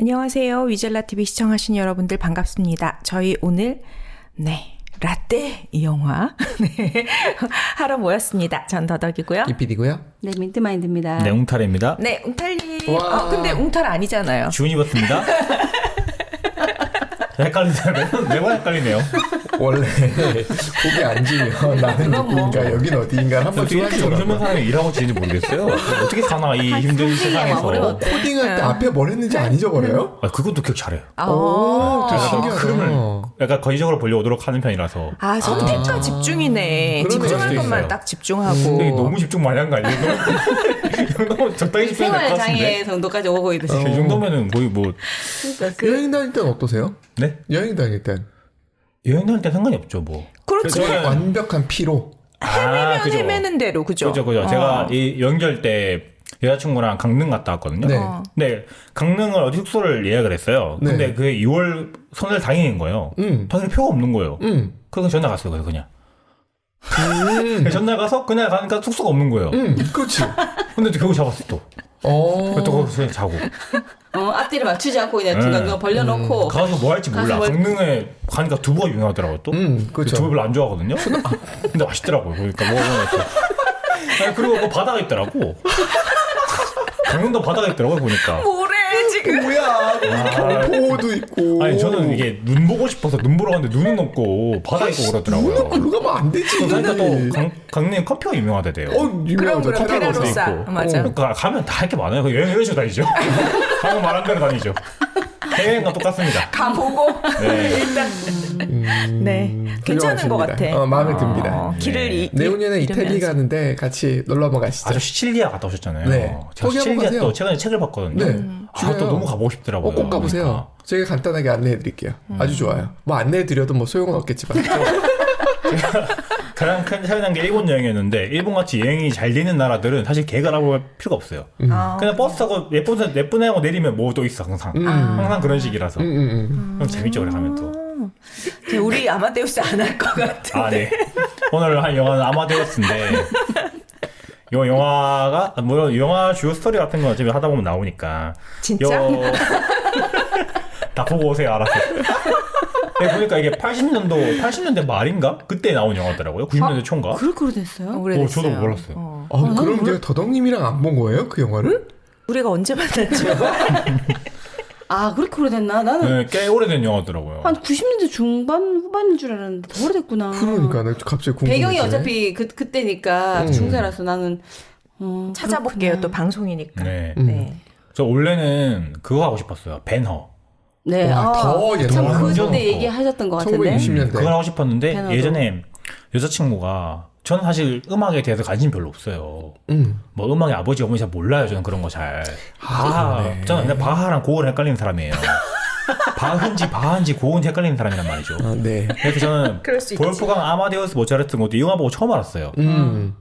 안녕하세요. 위젤라TV 시청하신 여러분들 반갑습니다. 저희 오늘 라떼 이 영화 하러 모였습니다. 전 더덕이고요. 이PD고요. 네, 민트마인드입니다. 네, 웅탈입니다. 네, 웅탈님. 근데 웅탈 아니잖아요. 주은이 버스입니다. 헷갈리네요. 매번 헷갈리네요. 원래 거기 앉으면 나는 누구인가 여긴 어디인가 한번 어떻게 이렇게 정신없는 사람이 일하고 지는지 모르겠어요. 어떻게 사나 이 힘든 세상에서. 코딩할 때 앞에 뭘 했는지 안 잊어버려요? 그것도 기억 잘해요. 오, 신기하다. 흐름을 약간 건의적으로 보려오도록 하는 편이라서. 선택과 집중이네. 집중할 것만 딱 집중하고. 근데 너무 집중 많이 한 거 아니에요? 너무 적당히 집중해야 될 것 같은데. 생활장애 정도까지 오고 있듯이. 이 정도면은 거의 뭐. 여행 다닐 땐 어떠세요? 네? 여행 다닐 땐. 여행 다닐 때 상관이 없죠, 뭐. 그렇죠. 완벽한 피로. 헤매는 대로, 그죠? 그죠. 제가 이 연결 때 여자친구랑 강릉 갔다 왔거든요. 네. 네, 강릉을 어디 숙소를 예약을 했어요. 근데 네. 그게 2월 선을 당일인 거예요. 당일 표가 없는 거예요. 그래서 전날 갔어요, 그냥. 전날 가서 그날 가니까 숙소가 없는 거예요. 그렇지. 근데 결국 잡았어, 또. 또 거기서 자고. 앞뒤를 맞추지 않고 그냥 중간중간 벌려놓고. 가서 뭐 할지 몰라. 강릉에 가니까 두부가 유명하더라고요, 또. 그렇죠. 두부 별로 안 좋아하거든요. 근데 맛있더라고요. 그러니까 먹어보니까. 그리고 뭐 바다가 있더라고. 강릉도 바다가 있더라고요, 보니까. 뭐래, 지금. 뭐야. 경포도 있고. 아니, 저는 이게 눈 보고 싶어서 눈 보러 갔는데 눈은 없고 바다 있고 그러더라고요. 눈은 글로 가면 안 되지. 그러니까 또 강릉에 커피가 유명하대요. 유명하죠. 그럼 테라로사. 맞아. 그러니까 가면 다 할 게 많아요. 여행 이런 식으로 다니죠. 방금 말한 대로 다니죠. 해외여행과 똑같습니다. 가보고 일단 괜찮은 것 같아. 마음에 듭니다. 길을 내후년에 이태리 가는데 같이 놀러 한번 가시죠. 아저 시칠리아 갔다 오셨잖아요. 네. 제가 시칠리아 또 최근에 책을 봤거든요. 네. 또 너무 가보고 싶더라고요. 꼭 가보세요. 그러니까. 제가 간단하게 안내해드릴게요. 아주 좋아요. 뭐 안내해드려도 뭐 소용은 없겠지만. 가장 큰 차이난 게 일본 여행이었는데 일본같이 여행이 잘 되는 나라들은 사실 계획을 알아볼 필요가 없어요. 그냥 버스 타고 예쁜 하고 내리면 뭐 또 있어 항상. 항상 그런 식이라서. 그럼 재밌죠 그래 가면 또. 우리 아마데우스 안 할 것 같은데. 네. 오늘 한 영화는 아마데우스인데 이 영화가 물론 영화 주요 스토리 같은 건 어차피 하다 보면 나오니까. 진짜? 다 보고 오세요 알아서. 네, 보니까 이게 80년대 말인가? 그때 나온 영화더라고요. 90년대 초인가? 그렇게 됐어요? 오래됐어요. 저도 몰랐어요. 그럼 제가 더덕님이랑 안 본 거예요? 그 영화를? 우리가 언제 만났죠? 그렇게 오래됐나? 나는 네, 꽤 오래된 영화더라고요. 한 90년대 중반 후반인 줄 알았는데 더 오래됐구나. 그러니까 나 갑자기 궁금해지네. 배경이 어차피 그때니까 중세라서 나는 찾아볼게요. 그렇구나. 또 방송이니까. 네. 저 원래는 그거 하고 싶었어요. 벤허. 네. 더 옛날 참 완전 그때 얘기하셨던 것 같은데. 1960년대. 그걸 하고 싶었는데 벤허도. 예전에 여자친구가 저는 사실 음악에 대해서 관심 별로 없어요. 뭐 음악의 아버지 어머니 잘 몰라요. 저는 그런 거 잘. 그러네. 저는 그냥 바하랑 고흐를 헷갈리는 사람이에요. 바하인지 고흐인지 헷갈리는 사람이란 말이죠. 네. 그래서 저는 그럴 수 있지. 볼프강 아마데우스 모차르트 것도 이 영화 보고 처음 알았어요.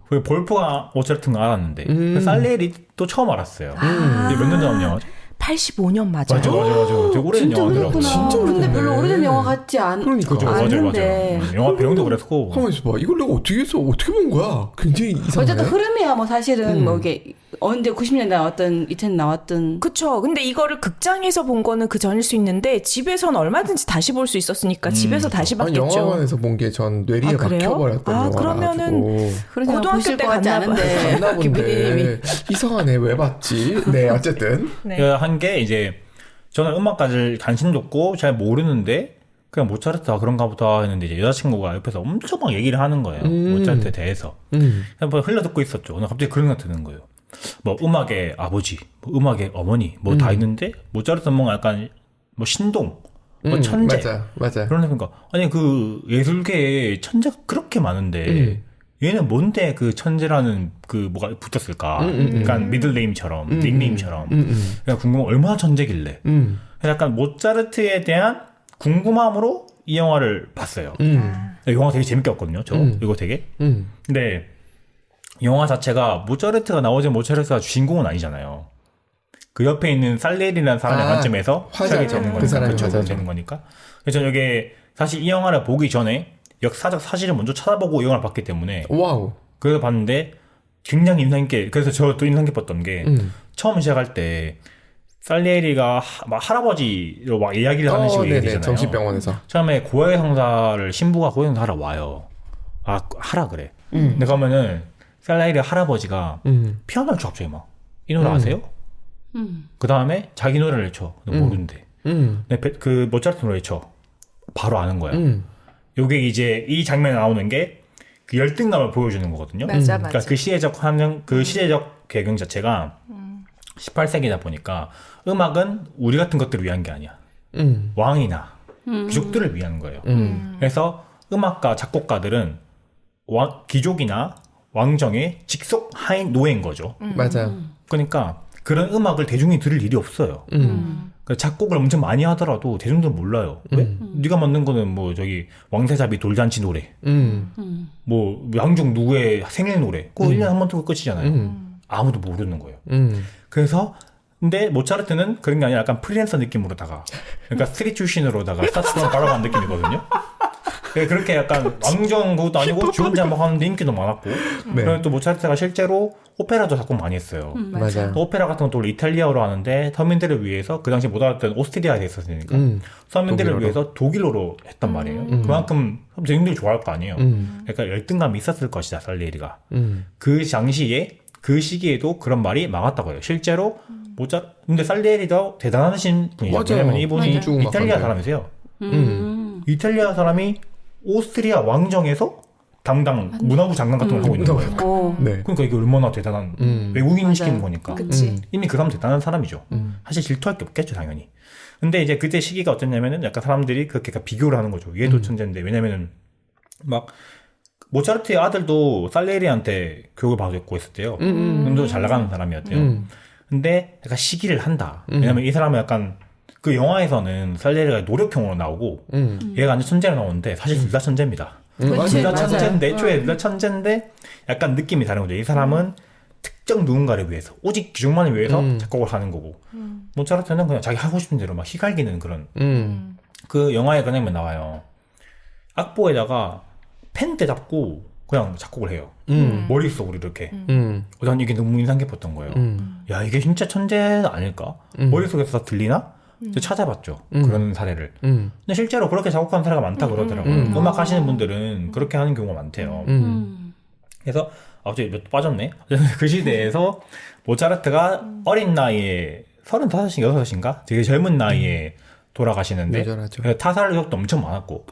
그 볼프강 모차르트는 알았는데 그 살레리도 처음 알았어요. 이게 몇 년 전 영화죠? 85년 맞아요. 맞아. 되게 오래된 진짜 영화더라고요. 오래됐구나. 진짜 근데 오래됐네. 별로 오래된 영화 같지 그러니까. 않은데. 맞아요. 영화 배경도 그랬고. 가만히 있어봐. 이걸 내가 어떻게 해서 어떻게 본 거야? 굉장히 이상하네. 어쨌든 흐름이야 뭐 사실은 뭐 이게 언제 90년대 나왔던 2000년 나왔던 그쵸. 근데 이거를 극장에서 본 거는 그 전일 수 있는데 집에서는 얼마든지 다시 볼 수 있었으니까 집에서 다시 아니, 봤겠죠. 영화관에서 본 게 전 뇌리에 그래요? 박혀버렸던 영화라가지고. 그러면은 그런 영화 고등학교 보실 때 것 같지 갔나 않은데. 갔나 본데 김PD님이 이상하네. 왜 봤지? 네, 어쨌든. 한 게 이제 저는 음악까지 관심 줬고 잘 모르는데 그냥 모차르트가 그런가 보다 했는데 이제 여자친구가 옆에서 엄청 막 얘기를 하는 거예요. 모차르트에 대해서. 그냥 뭐 흘러 듣고 있었죠. 오늘 갑자기 그런 생각 드는 거예요. 뭐 음악의 아버지, 뭐 음악의 어머니, 뭐 다 있는데 모차르트는 뭔가 약간 뭐 신동, 뭐 천재. 맞아. 그런 생각. 아니 그 예술계에 천재가 그렇게 많은데 얘는 뭔데 그 천재라는 그 뭐가 붙었을까? 약간 미들네임처럼, 닉네임처럼. 그냥 궁금한 얼마나 천재길래. 약간 모차르트에 대한 궁금함으로 이 영화를 봤어요. 영화 되게 재밌게 봤거든요. 이거 되게. 근데 영화 자체가 모차르트가 나오지 모차르트가 주인공은 아니잖아요. 그 옆에 있는 살레리라는 사람의 관점에서 시작이 되는 거니까. 그 사람이 그렇죠. 되는 거니까. 그래서 저는 이게 사실 이 영화를 보기 전에 역사적 사실을 먼저 찾아보고 이 영화를 봤기 때문에 와우. 그래서 봤는데 굉장히 인상 깊게, 그래서 저 또 인상 깊었던 게 처음 시작할 때 살리에리가 막 할아버지로 막 이야기를 하는 식으로 네네. 얘기잖아요. 정신병원에서. 처음에 고해 성사를 신부가 고해 성사 하러 와요. 아 하라 그래. 근데 그러면은 살리에리 할아버지가 피아노를 쳐 갑자기 막 이 노래 아세요? 그 다음에 자기 노래를 쳐. 근데 모른대. 근데 그 모차르트 노래 쳐. 바로 아는 거야. 요게 이제 이 장면에 나오는 게 그 열등감을 보여주는 거거든요. 맞아. 그러니까 그 시대적 환경, 그 시대적 배경 자체가 18세기다 보니까 음악은 우리 같은 것들을 위한 게 아니야. 왕이나 귀족들을 위한 거예요. 그래서 음악가, 작곡가들은 귀족이나 왕정의 직속 하인 노예인 거죠. 맞아요. 그러니까 그런 음악을 대중이 들을 일이 없어요. 그러니까 작곡을 엄청 많이 하더라도 대중들은 몰라요. 왜? 네가 만든 거는 뭐 저기 왕세자비 돌잔치 노래, 뭐 양중 누구의 생일 노래, 그거 1년에 한 번 듣고 끝이잖아요. 아무도 모르는 거예요. 그래서 근데 모차르트는 그런 게 아니라 약간 프리랜서 느낌으로다가, 그러니까 스트릿 출신으로다가 스타트만 바라보는 느낌이거든요. 그렇게 약간 왕정 그것도 아니고 지 혼자 막 하는데 인기도 많았고. 네. 그리고 또 모차르트가 실제로 오페라도 작곡 많이 했어요. 맞아요. 오페라 같은 것도 원래 이탈리아어로 하는데 서민들을 위해서 그 당시 못 알아듣던 오스트리아에 있었으니까 서민들을 독일어로. 위해서 독일어로 했단 말이에요. 그만큼 대중들이 좋아할 거 아니에요. 그러니까 열등감이 있었을 것이다, 살리에리가. 그 당시에 그 시기에도 그런 말이 많았다고 해요. 실제로 근데 살리에리도 대단하신 분이죠. 맞아요. 왜냐면 이분이 민중 이탈리아 음악가인데. 사람이세요. 이탈리아 사람이 오스트리아 왕정에서 당당 문화부 장관 같은 걸 하고 있는 거예요. 네. 그러니까 이게 얼마나 대단한 외국인 시키는 맞아요. 거니까. 그치. 이미 그 사람 대단한 사람이죠. 사실 질투할 게 없겠죠, 당연히. 근데 이제 그때 시기가 어땠냐면은 약간 사람들이 그렇게 약간 비교를 하는 거죠. 얘도 천재인데. 왜냐면은 막 모차르트의 아들도 살리에리한테 교육을 받고 있었대요. 눈도 잘 나가는 사람이었대요. 근데 약간 시기를 한다. 왜냐면 이 사람은 약간 그 영화에서는 살리에리가 노력형으로 나오고 얘가 완전 천재로 나오는데 사실 둘 다 천재입니다. 그렇지, 둘 다 맞아요. 천재인데 애초에 둘 다 천재인데 약간 느낌이 다른 거죠. 이 사람은 특정 누군가를 위해서 오직 귀족만을 위해서 작곡을 하는 거고 모차르트는 그냥 자기 하고 싶은 대로 막 휘갈기는 그런 그 영화에 그런 장면 나와요. 악보에다가 펜대 잡고 그냥 작곡을 해요. 머릿속으로 이렇게. 난 이게 너무 인상 깊었던 거예요. 야, 이게 진짜 천재 아닐까? 머릿속에서 다 들리나? 그래서 찾아봤죠. 그런 사례를. 근데 실제로 그렇게 작곡하는 사례가 많다 그러더라고요. 음악 하시는 분들은 그렇게 하는 경우가 많대요. 그래서 갑자기 몇 빠졌네. 그 시대에서 모차르트가 어린 나이에 35인가 6인가 되게 젊은 나이에 돌아가시는데 뇌절하죠. 그래서 타살 의혹도 엄청 많았고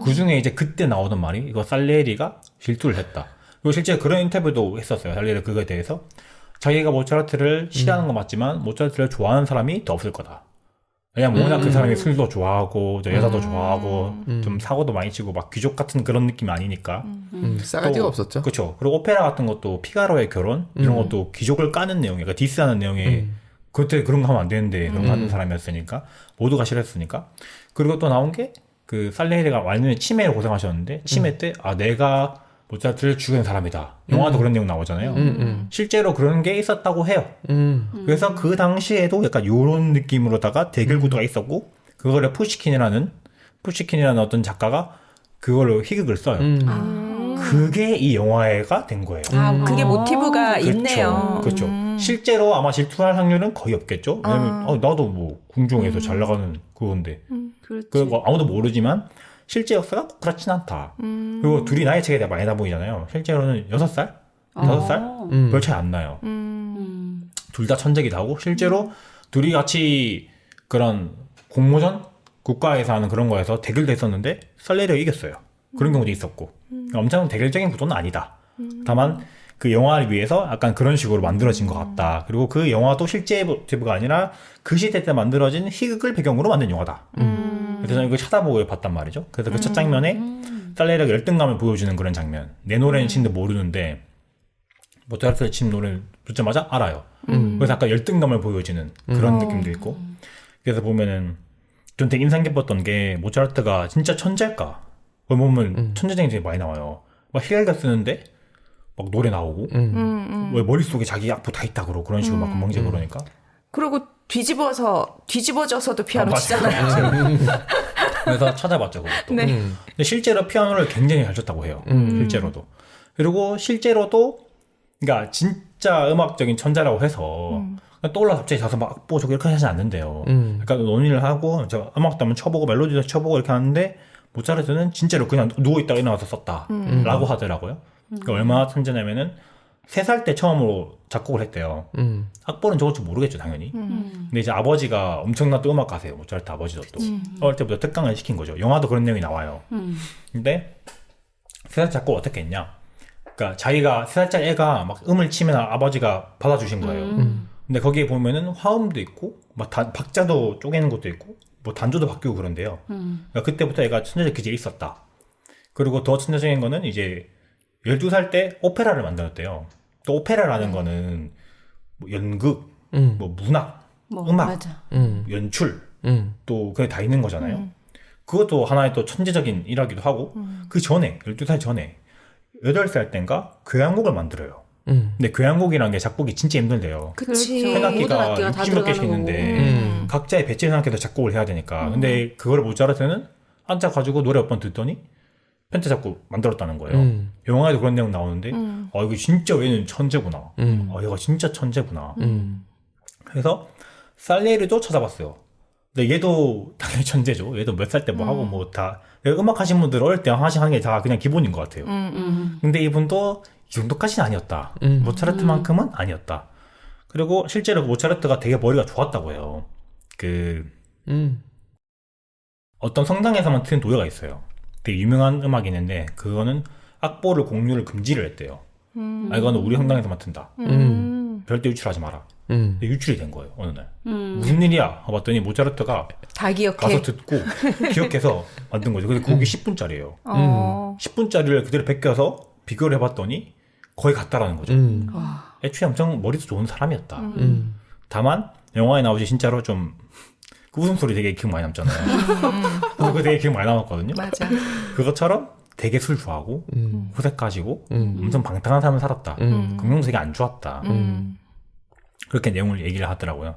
그 중에 이제 그때 나오던 말이 이거 살리에리가 질투를 했다. 그리고 실제 그런 인터뷰도 했었어요. 살리에리 그거에 대해서 자기가 모차르트를 싫어하는 건 맞지만 모차르트를 좋아하는 사람이 더 없을 거다. 왜냐면 워낙 그 사람이 술도 좋아하고 여자도 좋아하고 좀 사고도 많이 치고 막 귀족 같은 그런 느낌이 아니니까 싸가지가 없었죠. 그렇죠. 그리고 오페라 같은 것도 피가로의 결혼 이런 것도 귀족을 까는 내용이니까 디스하는 내용에 그때 그런 거 하면 안 되는데 그런 거 하는 사람이었으니까 모두가 싫어했으니까. 그리고 또 나온 게 그 살리에리가 완전히 치매로 고생하셨는데 치매 때 내가 모차르트를 죽인 사람이다. 영화도 그런 내용 나오잖아요. 실제로 그런 게 있었다고 해요. 그래서 그 당시에도 약간 요런 느낌으로다가 대결 구도가 있었고 그거를 푸시킨이라는 어떤 작가가 그걸로 희극을 써요. 그게 이 영화가 된 거예요. 아, 그게 모티브가 그렇죠. 있네요. 그렇죠. 실제로 아마 질투할 확률은 거의 없겠죠. 왜냐면 나도 뭐 궁중에서 잘 나가는 그건데 그렇지. 그 아무도 모르지만 실제 역사가 꼭 그렇진 않다. 그리고 둘이 나이 차이가 많이 나 보이잖아요. 실제로는 6살? 5살? 별 차이 안 나요. 둘 다 천재기도 하고 실제로 둘이 같이 그런 공모전? 국가에서 하는 그런 거에서 대결도 했었는데 살리에리가 이겼어요. 그런 경우도 있었고 엄청 대결적인 구도는 아니다. 다만 그 영화를 위해서 약간 그런 식으로 만들어진 것 같다. 그리고 그 영화도 실제 모티브가 아니라 그 시대 때 만들어진 희극을 배경으로 만든 영화다. 그래서 저는 이거 찾아보고 봤단 말이죠. 그래서 그 첫 장면에 살리에리가 열등감을 보여주는 그런 장면. 내 노래는 친데 모르는데 모차르트의 친 노래를 듣자마자 알아요. 그래서 약간 열등감을 보여주는 그런 느낌도 있고. 그래서 보면은 좀 되게 인상 깊었던 게 모차르트가 진짜 천재일까? 거기 보면 천재적인 게 많이 나와요. 막 히갈가 쓰는데 막 노래 나오고 왜 머릿속에 자기 악보 다 있다 그러고 그런 식으로 막 금방지 그러니까. 그리고 뒤집어져서도 피아노 맞아요. 치잖아요. 그래서 찾아봤죠 그것도. 네. 근데 실제로 피아노를 굉장히 잘 쳤다고 해요. 실제로도. 그리고 실제로도 그러니까 진짜 음악적인 천재라고 해서 그냥 떠올라 갑자기 자서 막 악보 저기 이렇게 하지 않는데요. 그러니까 논의를 하고 저 음악도 한번 쳐보고 멜로디도 쳐보고 이렇게 하는데 모차르트는 진짜로 그냥 누워있다가 일어나서 썼다라고 하더라고요. 그러니까 얼마나 천재냐면은 3살 때 처음으로 작곡을 했대요. 악보는 적을 줄 모르겠죠, 당연히. 근데 이제 아버지가 엄청난 또 음악가세요. 모차르트 아버지도 또. 어릴 때부터 특강을 시킨 거죠. 영화도 그런 내용이 나와요. 근데 3살 작곡 어떻게 했냐? 그러니까 자기가 3살짜리 애가 막 음을 치면 아버지가 받아주신 거예요. 근데 거기에 보면은 화음도 있고, 막 박자도 쪼개는 것도 있고, 뭐 단조도 바뀌고 그런데요. 그러니까 그때부터 애가 천재적 기질이 있었다. 그리고 더 천재적인 거는 이제 12살 때 오페라를 만들었대요. 또 오페라라는 거는 뭐 연극, 뭐 문학, 뭐, 음악, 맞아. 연출, 또 그게 다 있는 거잖아요. 그것도 하나의 또 천재적인 일하기도 하고, 그 전에, 12살 전에 8살 땐가 교향곡을 만들어요. 근데 교향곡이라는 게 작곡이 진짜 힘들대요. 그치. 그렇죠. 모든 현악기가 악기가 다 60몇 개씩 들어가는 있는데 각자의 배치를 생각해서 작곡을 해야 되니까. 근데 그걸 모차르트는 앉아가지고 노래 몇 번 듣더니 펜타 작곡 만들었다는 거예요. 영화에도 그런 내용 나오는데 이거 진짜 얘는 천재구나. 얘가 진짜 천재구나. 그래서 살리에리도 찾아봤어요. 근데 얘도 당연히 천재죠. 얘도 몇 살 때 뭐 하고 뭐 다 음악 하신 분들 어릴 때 하는 게 다 그냥 기본인 것 같아요. 근데 이분도 이 정도까지는 아니었다. 모차르트만큼은 아니었다. 그리고 실제로 모차르트가 되게 머리가 좋았다고 해요. 어떤 성당에서만 트는 노예가 있어요. 되게 유명한 음악이 있는데 그거는 악보를 공유를 금지를 했대요. 이거는 우리 성당에서만 튼다. 절대 유출하지 마라. 근데 유출이 된 거예요, 어느 날. 무슨 일이야? 봤더니 모차르트가 다 기억해. 가서 듣고 기억해서 만든 거죠. 근데 곡이 10분짜리예요. 10분짜리를 그대로 베껴서 비교를 해봤더니 거의 같다라는 거죠. 애초에 엄청 머리도 좋은 사람이었다. 다만 영화에 나오지 진짜로 좀 그 웃음소리 되게 기억 많이 남잖아요. 그거 되게 기억 많이 남았거든요. 맞아. 그것처럼 되게 술 좋아하고 호색 가지고 엄청 방탕한 삶을 살았다. 건강도 되게 안 좋았다. 그렇게 내용을 얘기를 하더라고요.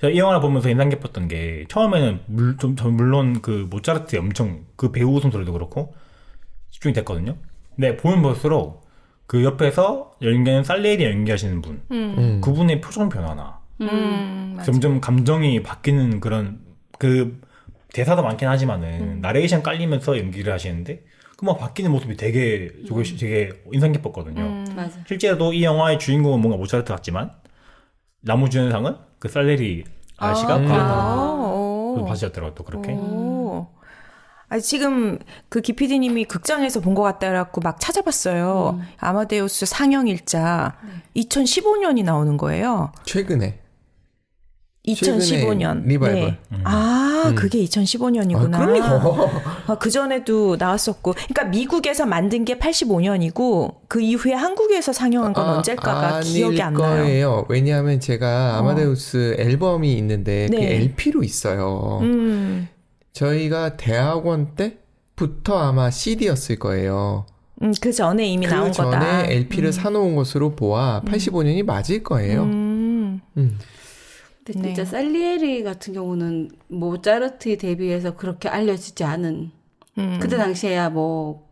제가 이 영화를 보면서 인상 깊었던 게 처음에는 물론 그 모차르트의 엄청 그 배우 웃음소리도 그렇고 집중이 됐거든요. 근데 보면 볼수록 그 옆에서 연기하는 살리에리 연기하시는 분 그분의 표정 변화나 점점 감정이 바뀌는 그런 그 대사도 많긴 하지만은 나레이션 깔리면서 연기를 하시는데 그 막 바뀌는 모습이 되게 인상 깊었거든요. 맞아. 실제로도 이 영화의 주인공은 뭔가 모차르트 같지만 나무주연상은 그 살레리 아저씨가 받으셨더라고요. 또 그렇게. 지금 그 기피디님이 극장에서 본 것 같다라고 막 찾아봤어요. 아마데우스 상영 일자 2015년이 나오는 거예요. 최근에 2015년 리바이벌. 네. 그게 2015년이구나. 그럼요. 그 전에도 나왔었고, 그러니까 미국에서 만든 게 85년이고 그 이후에 한국에서 상영한 건 언제일까가 기억이 안 나요. 거예요. 왜냐하면 제가 아마데우스 앨범이 있는데 그 LP로 있어요. 저희가 대학원 때부터 아마 CD였을 거예요. 그 전에 이미 나온 거다. 그 전에 LP를 사놓은 것으로 보아 85년이 맞을 거예요. 근데 진짜 살리에리 같은 경우는 모차르트에 대비해서 그렇게 알려지지 않은 그때 당시에야 뭐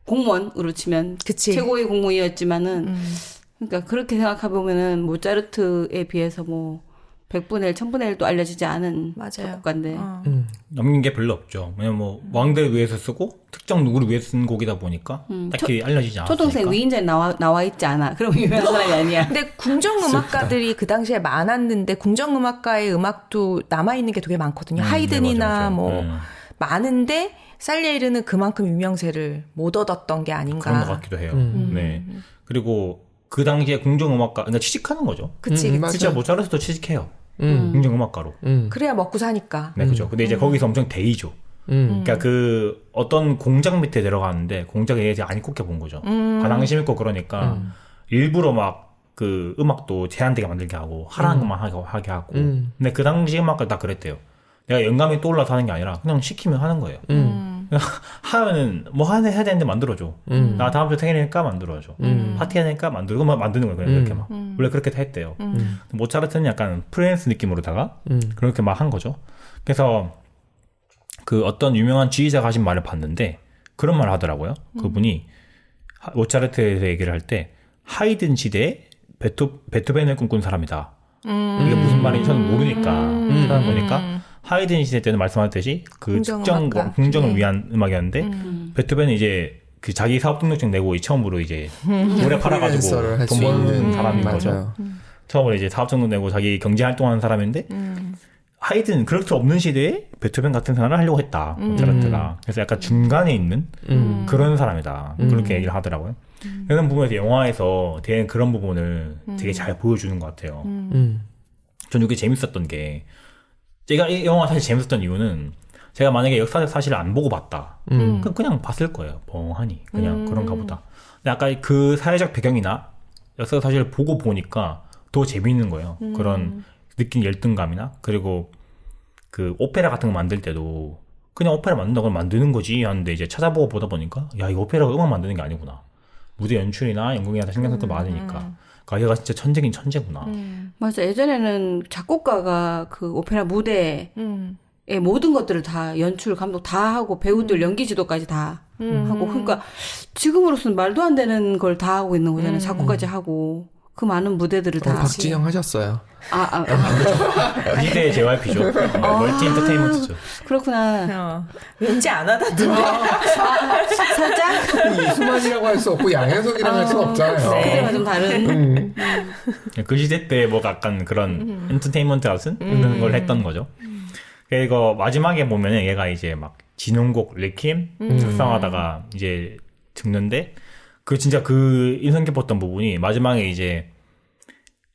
공무원으로 치면 그치. 최고의 공무원이었지만은 그러니까 그렇게 생각해 보면은 모차르트에 비해서 뭐 100분의 1, 1000분의 1도 알려지지 않은 작곡가인데 남긴 게 별로 없죠. 왜냐면 뭐 왕들을 위해서 쓰고 특정 누구를 위해서 쓴 곡이다 보니까 딱히 알려지지 않았으니까. 초동생 위인전에 나와 있지 않아. 그럼 유명한 사람이 아니야. 근데 궁정음악가들이 그 당시에 많았는데 궁정음악가의 음악도 남아있는 게 되게 많거든요. 하이든이나 맞아. 뭐 많은데 살리에르는 그만큼 유명세를 못 얻었던 게 아닌가. 그런 것 같기도 해요. 네. 그리고 그 당시에 궁정음악가, 그러니까 취직하는 거죠. 그치. 진짜 모차르트도 취직해요. 궁정음악가로. 그래야 먹고 사니까. 네, 그죠. 근데 이제 거기서 엄청 대의죠. 그러니까 그 어떤 공장 밑에 들어가는데 공장에 이제 안 입고 본 거죠. 화장실 입고 그러니까 일부러 막 그 음악도 제한되게 만들게 하고 하라는 것만 하게 하고. 근데 그 당시 음악가 다 그랬대요. 내가 영감이 떠올라서 하는 게 아니라 그냥 시키면 하는 거예요. 하면은 뭐 해야 되는데 만들어줘. 나 다음 주 생일이니까 만들어줘. 파티 해야 되니까 만들고 만드는 거예요. 그냥 그렇게 막. 원래 그렇게 다 했대요. 모차르트는 약간 프리랜스 느낌으로다가 그렇게 막 한 거죠. 그래서 그 어떤 유명한 지휘자가 하신 말을 봤는데 그런 말을 하더라고요. 그분이 모차르트에서 얘기를 할 때 하이든 시대에 베토벤을 꿈꾼 사람이다. 이게 무슨 말인지 저는 모르니까 찾아보니까 하이든 시대 때는 말씀하셨듯이 그 긍정을 네. 위한 음악이었는데 베토벤은 이제 그 자기 사업 등록증 내고 처음으로 이제 노래 팔아가지고 프리랜서를 할 돈 수 버는 있는 사람인 거죠. 맞아요. 처음으로 이제 사업 등록 내고 자기 경제 활동하는 사람인데 하이든 그럴 수 없는 시대에 베토벤 같은 생활을 하려고 했다. 모차르트가. 그래서 약간 중간에 있는 그런 사람이다. 그렇게 얘기를 하더라고요. 그런 부분에서 영화에서 되게 그런 부분을 되게 잘 보여주는 것 같아요. 저는 이게 재밌었던 게 제가 이 영화 사실 재밌었던 이유는 제가 만약에 역사적 사실을 안 보고 봤다. 그냥 봤을 거예요. 멍하니. 그냥 그런가 보다. 근데 아까 그 사회적 배경이나 역사적 사실을 보고 보니까 더 재밌는 거예요. 그런 느낀 열등감이나 그리고 그 오페라 같은 거 만들 때도 그냥 오페라 만든다고 만드는 거지 하는데 이제 찾아보고 보다 보니까 야, 이 오페라가 음악 만드는 게 아니구나. 무대 연출이나 연극이나 다 신경 쓸 거 많으니까. 그러니까 얘가 진짜 천재긴 천재구나. 맞아. 예전에는 작곡가가 그 오페라 무대에 모든 것들을 다 연출, 감독 다 하고 배우들 연기 지도까지 다 하고 그러니까 지금으로서는 말도 안 되는 걸 다 하고 있는 거잖아요. 작곡까지 하고 그 많은 무대들을 다. 박진영 하셨어요. 이 시대의 JYP죠. 멀티 엔터테인먼트죠. 그렇구나. 왠지 안 하다던데. 살짝 이수만이라고 할 수 없고 양현석이라고 할 수 없잖아요. 그때가 좀 다른. 그 시대 때 뭐 약간 그런 엔터테인먼트 같은 그런 걸 했던 거죠. 그리고 마지막에 보면은 얘가 이제 막 진홍곡 레퀴엠 작성하다가 이제 듣는데 그 진짜 그 인상 깊었던 부분이 마지막에 이제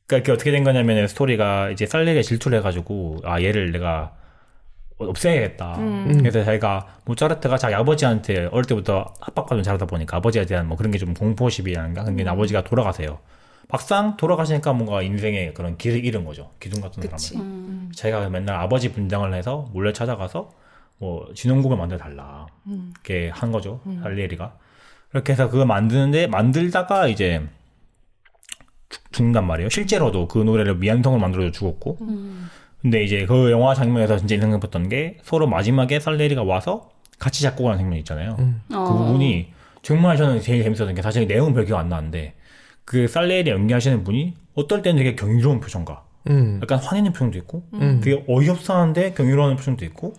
그러니까 그게 어떻게 된 거냐면은 스토리가 이제 살리에리가 질투를 해가지고 아 얘를 내가 없애야겠다. 그래서 자기가 모차르트가 자기 아버지한테 어릴 때부터 압박받으면 잘하다 보니까 아버지에 대한 뭐 그런 게 좀 공포심이란가 그런 게 아버지가 돌아가세요. 막상 돌아가시니까 뭔가 인생의 그런 길을 잃은 거죠. 기둥 같은 사람을. 자기가 맨날 아버지 분장을 해서 몰래 찾아가서 뭐 진홍곡을 만들어 달라. 이렇게 한 거죠. 살리에리가. 그렇게 해서 그거 만들다가 이제 죽는단 말이에요. 실제로도 그 노래를 미안성을 만들어서 죽었고. 근데 이제 그 영화 장면에서 진짜 인상 깊었던 게 서로 마지막에 살리에리가 와서 같이 작곡을 하는 장면 있잖아요. 그 부분이 정말 저는 제일 재밌었던 게 사실 내용은 별 기억 안 나는데 그 살리에리 연기하시는 분이 어떨 때는 되게 경이로운 표정과 약간 화내는 표정도 있고 되게 어이없어하는데 경이로운 표정도 있고